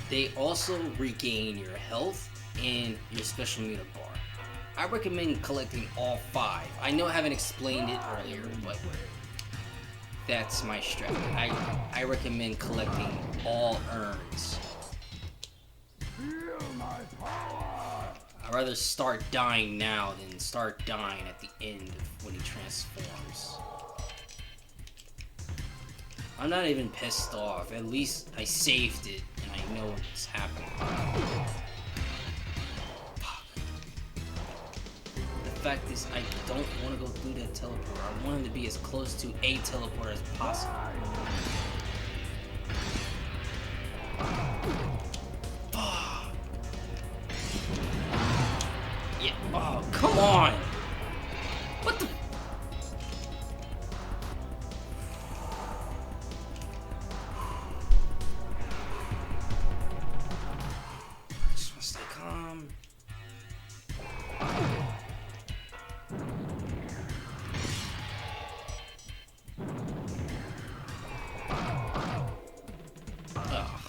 They also regain your health and your special meter bar. I recommend collecting all 5. I know I haven't explained it earlier, but that's my strategy. I recommend collecting all urns. Feel my power. I'd rather start dying now than start dying at the end of when he transforms. I'm not even pissed off. At least I saved it and I know what's happening. Fuck. The fact is, I don't want to go through that teleporter. I want him to be as close to a teleporter as possible. Yeah. Oh, come on! What the? I just want to stay calm. Ugh.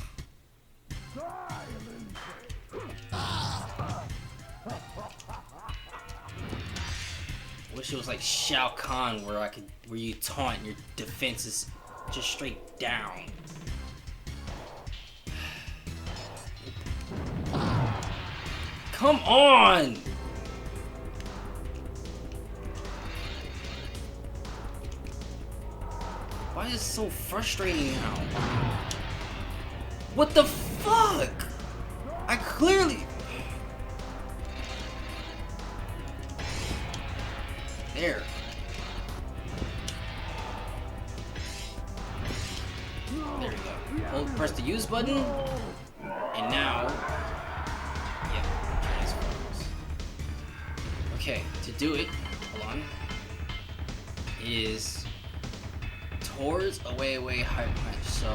Wish it was like Shao Kahn where you taunt and your defense is just straight down. Come on! Why is it so frustrating now? What the fuck? I clearly... There. There we go. Hold, press the use button. And now... Yeah, transforms. Okay, to do it, hold on, is towards away, high punch. So,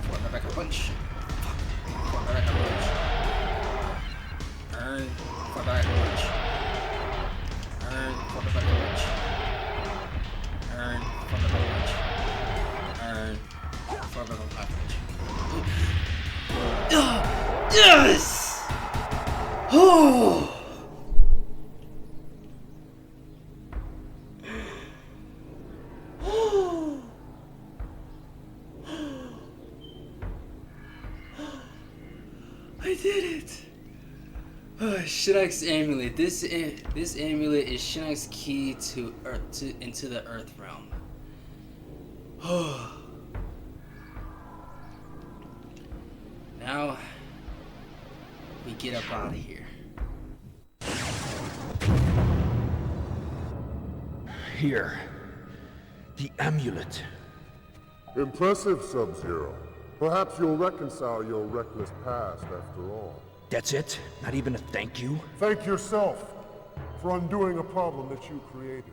forward back a punch. Fuck. Forward back a punch. Earn, forward back a punch. Earn, forward back a punch. Earn, forward back a punch. Earn, forward back a punch. Yes! Oh! I did it! Shinnok's amulet. This amulet is Shinnok's key to Earth, into the Earth realm. Now we get up out of here. Here. The amulet. Impressive, Sub-Zero. Perhaps you'll reconcile your reckless past after all. That's it? Not even a thank you? Thank yourself for undoing a problem that you created.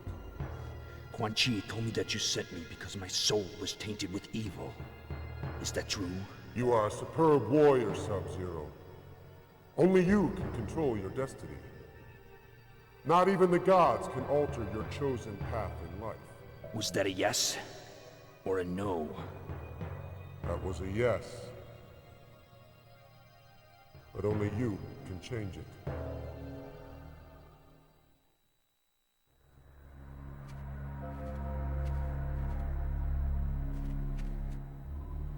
Quan Chi told me that you sent me because my soul was tainted with evil. Is that true? You are a superb warrior, Sub-Zero. Only you can control your destiny. Not even the gods can alter your chosen path in life. Was that a yes? Or a no? That was a yes. But only you can change it.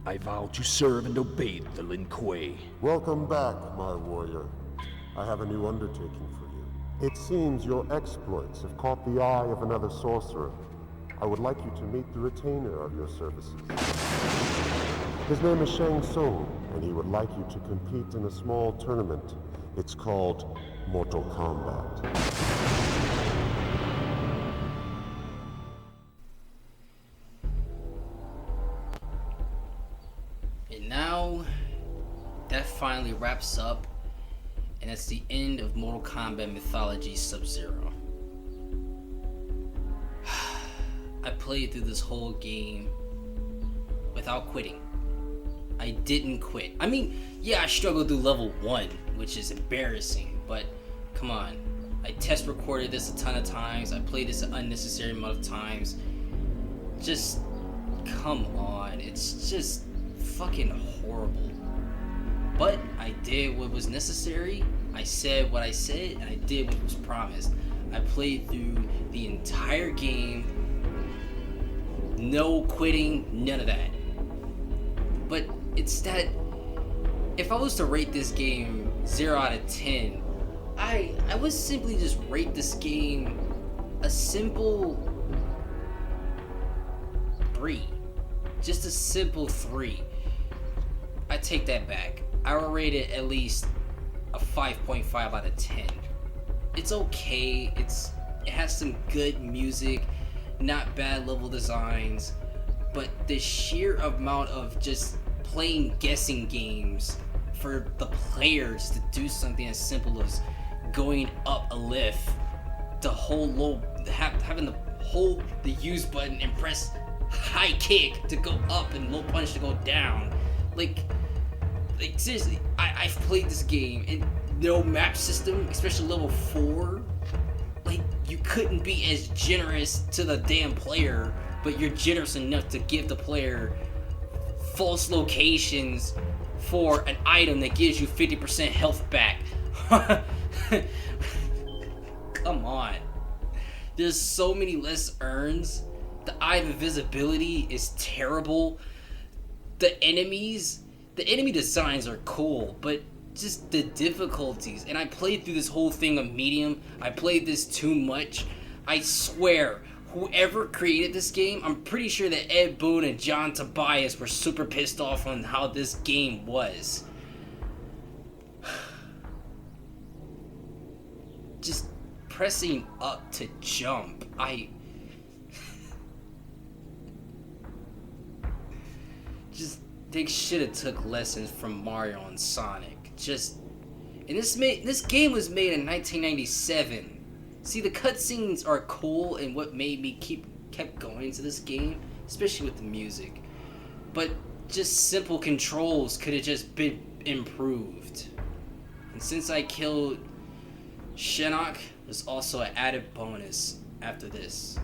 I vow to serve and obey the Lin Kuei. Welcome back, my warrior. I have a new undertaking for you. It seems your exploits have caught the eye of another sorcerer. I would like you to meet the retainer of your services. His name is Shang Tsung, and he would like you to compete in a small tournament. It's called Mortal Kombat. And now, that finally wraps up, and that's the end of Mortal Kombat Mythologies Sub-Zero. I played through this whole game without quitting. I didn't quit. I mean, yeah, I struggled through level 1, which is embarrassing, but come on. I test recorded this a ton of times. I played this an unnecessary amount of times. Just, come on. It's just fucking horrible. But I did what was necessary. I said what I said, and I did what was promised. I played through the entire game. No quitting, none of that. But it's that if I was to rate this game 0 out of 10, I would simply just rate this game a simple 3. Just a simple 3. I take that back. I would rate it at least a 5.5 out of 10. It's okay. It has some good music, not bad level designs, but the sheer amount of just playing guessing games for the players to do something as simple as going up a lift, the whole low, having to hold the use button and press high kick to go up and low punch to go down. Like seriously, I've played this game and no map system, especially level 4. Like, you couldn't be as generous to the damn player, but you're generous enough to give the player false locations for an item that gives you 50% health back. Come on. There's so many less urns. The Eye of Invisibility is terrible. The enemy designs are cool, but just the difficulties. And I played through this whole thing on medium. I played this too much. I swear, whoever created this game, I'm pretty sure that Ed Boon and John Tobias were super pissed off on how this game was. Just pressing up to jump. They should have took lessons from Mario and Sonic. And this game was made in 1997. See, the cutscenes are cool and what made me kept going to this game, especially with the music. But just simple controls could have just been improved. And since I killed Shinnok, there's also an added bonus after this.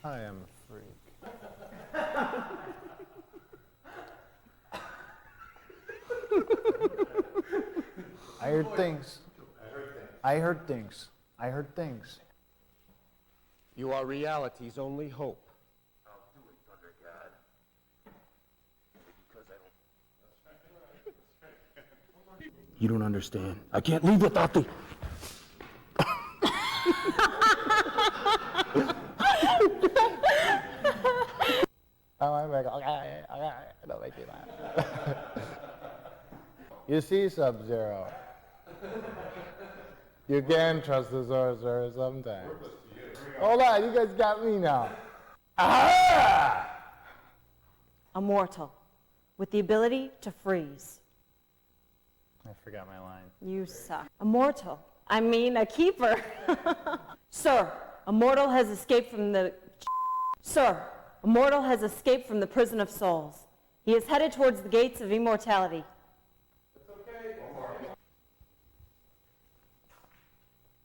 I am a freak. I heard things. I heard things. I heard things. You are reality's only hope. I'll do it, Thunder God. Because I don't... You don't understand. I can't leave without the... Oh, I'm like, okay, don't make me laugh. You see, Sub-Zero, you can trust the sorcerer sometimes. Hold on, you guys got me now. Aha! Immortal, with the ability to freeze. I forgot my line. You suck. Immortal, I mean, a keeper. Sir, a mortal has escaped from the... Sir, a mortal has escaped from the prison of souls. He is headed towards the gates of immortality. It's okay.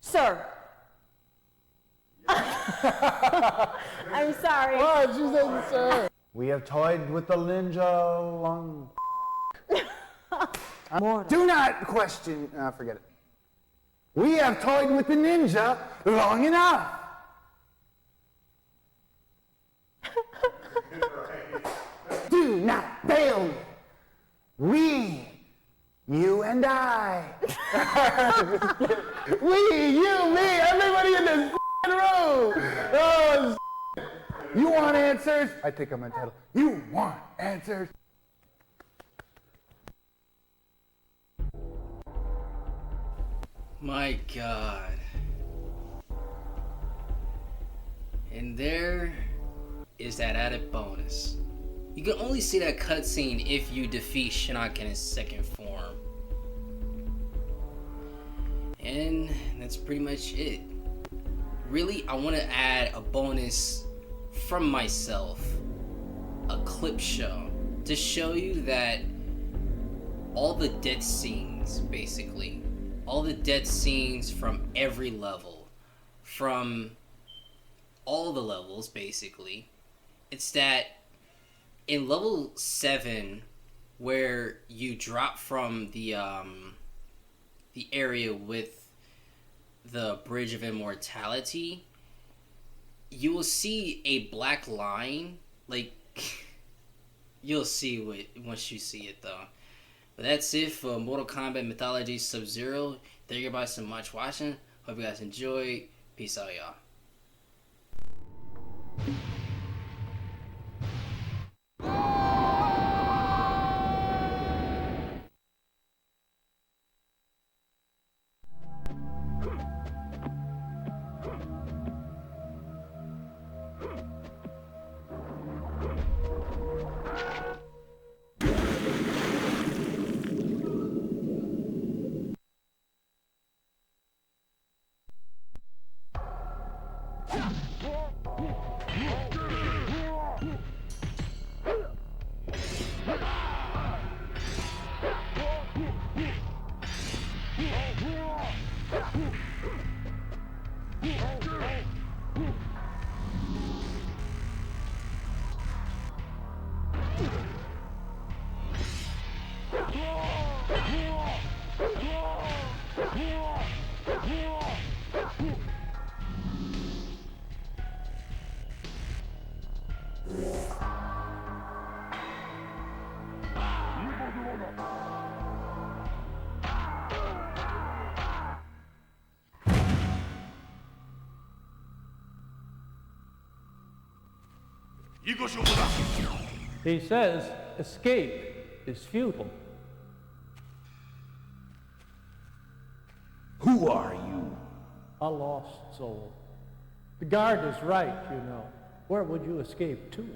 Sir. I'm sorry. What? She said, sir. We have toyed with the ninja long... Do not question... forget it. We have toyed with the ninja long enough. Do not fail me. We, you and I. We, you, me, everybody in this room. Oh, you want answers? I think I'm entitled. You want answers? My God. And there is that added bonus. You can only see that cutscene if you defeat Shinnok in his second form. And that's pretty much it. Really, I want to add a bonus from myself. A clip show. To show you that all the death scenes, basically. All the death scenes from every level. From all the levels, basically. It's that in level 7, where you drop from the area with the Bridge of Immortality, you will see a black line. Like, you'll see it once you see it, though. But that's it for Mortal Kombat Mythologies Sub-Zero. Thank you guys so much for watching. Hope you guys enjoyed. Peace out, y'all. He says escape is futile. Who are you? A lost soul. The guard is right, you know. Where would you escape to?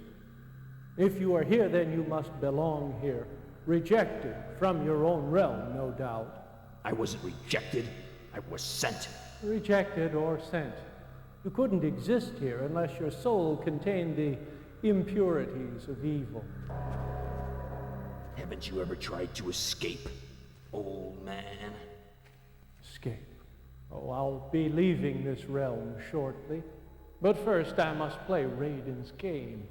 If you are here, then you must belong here. Rejected from your own realm, no doubt. I wasn't rejected. I was sent. Rejected or sent. You couldn't exist here unless your soul contained the impurities of evil. Haven't you ever tried to escape, old man? Escape? Oh, I'll be leaving this realm shortly. But first I must play Raiden's game.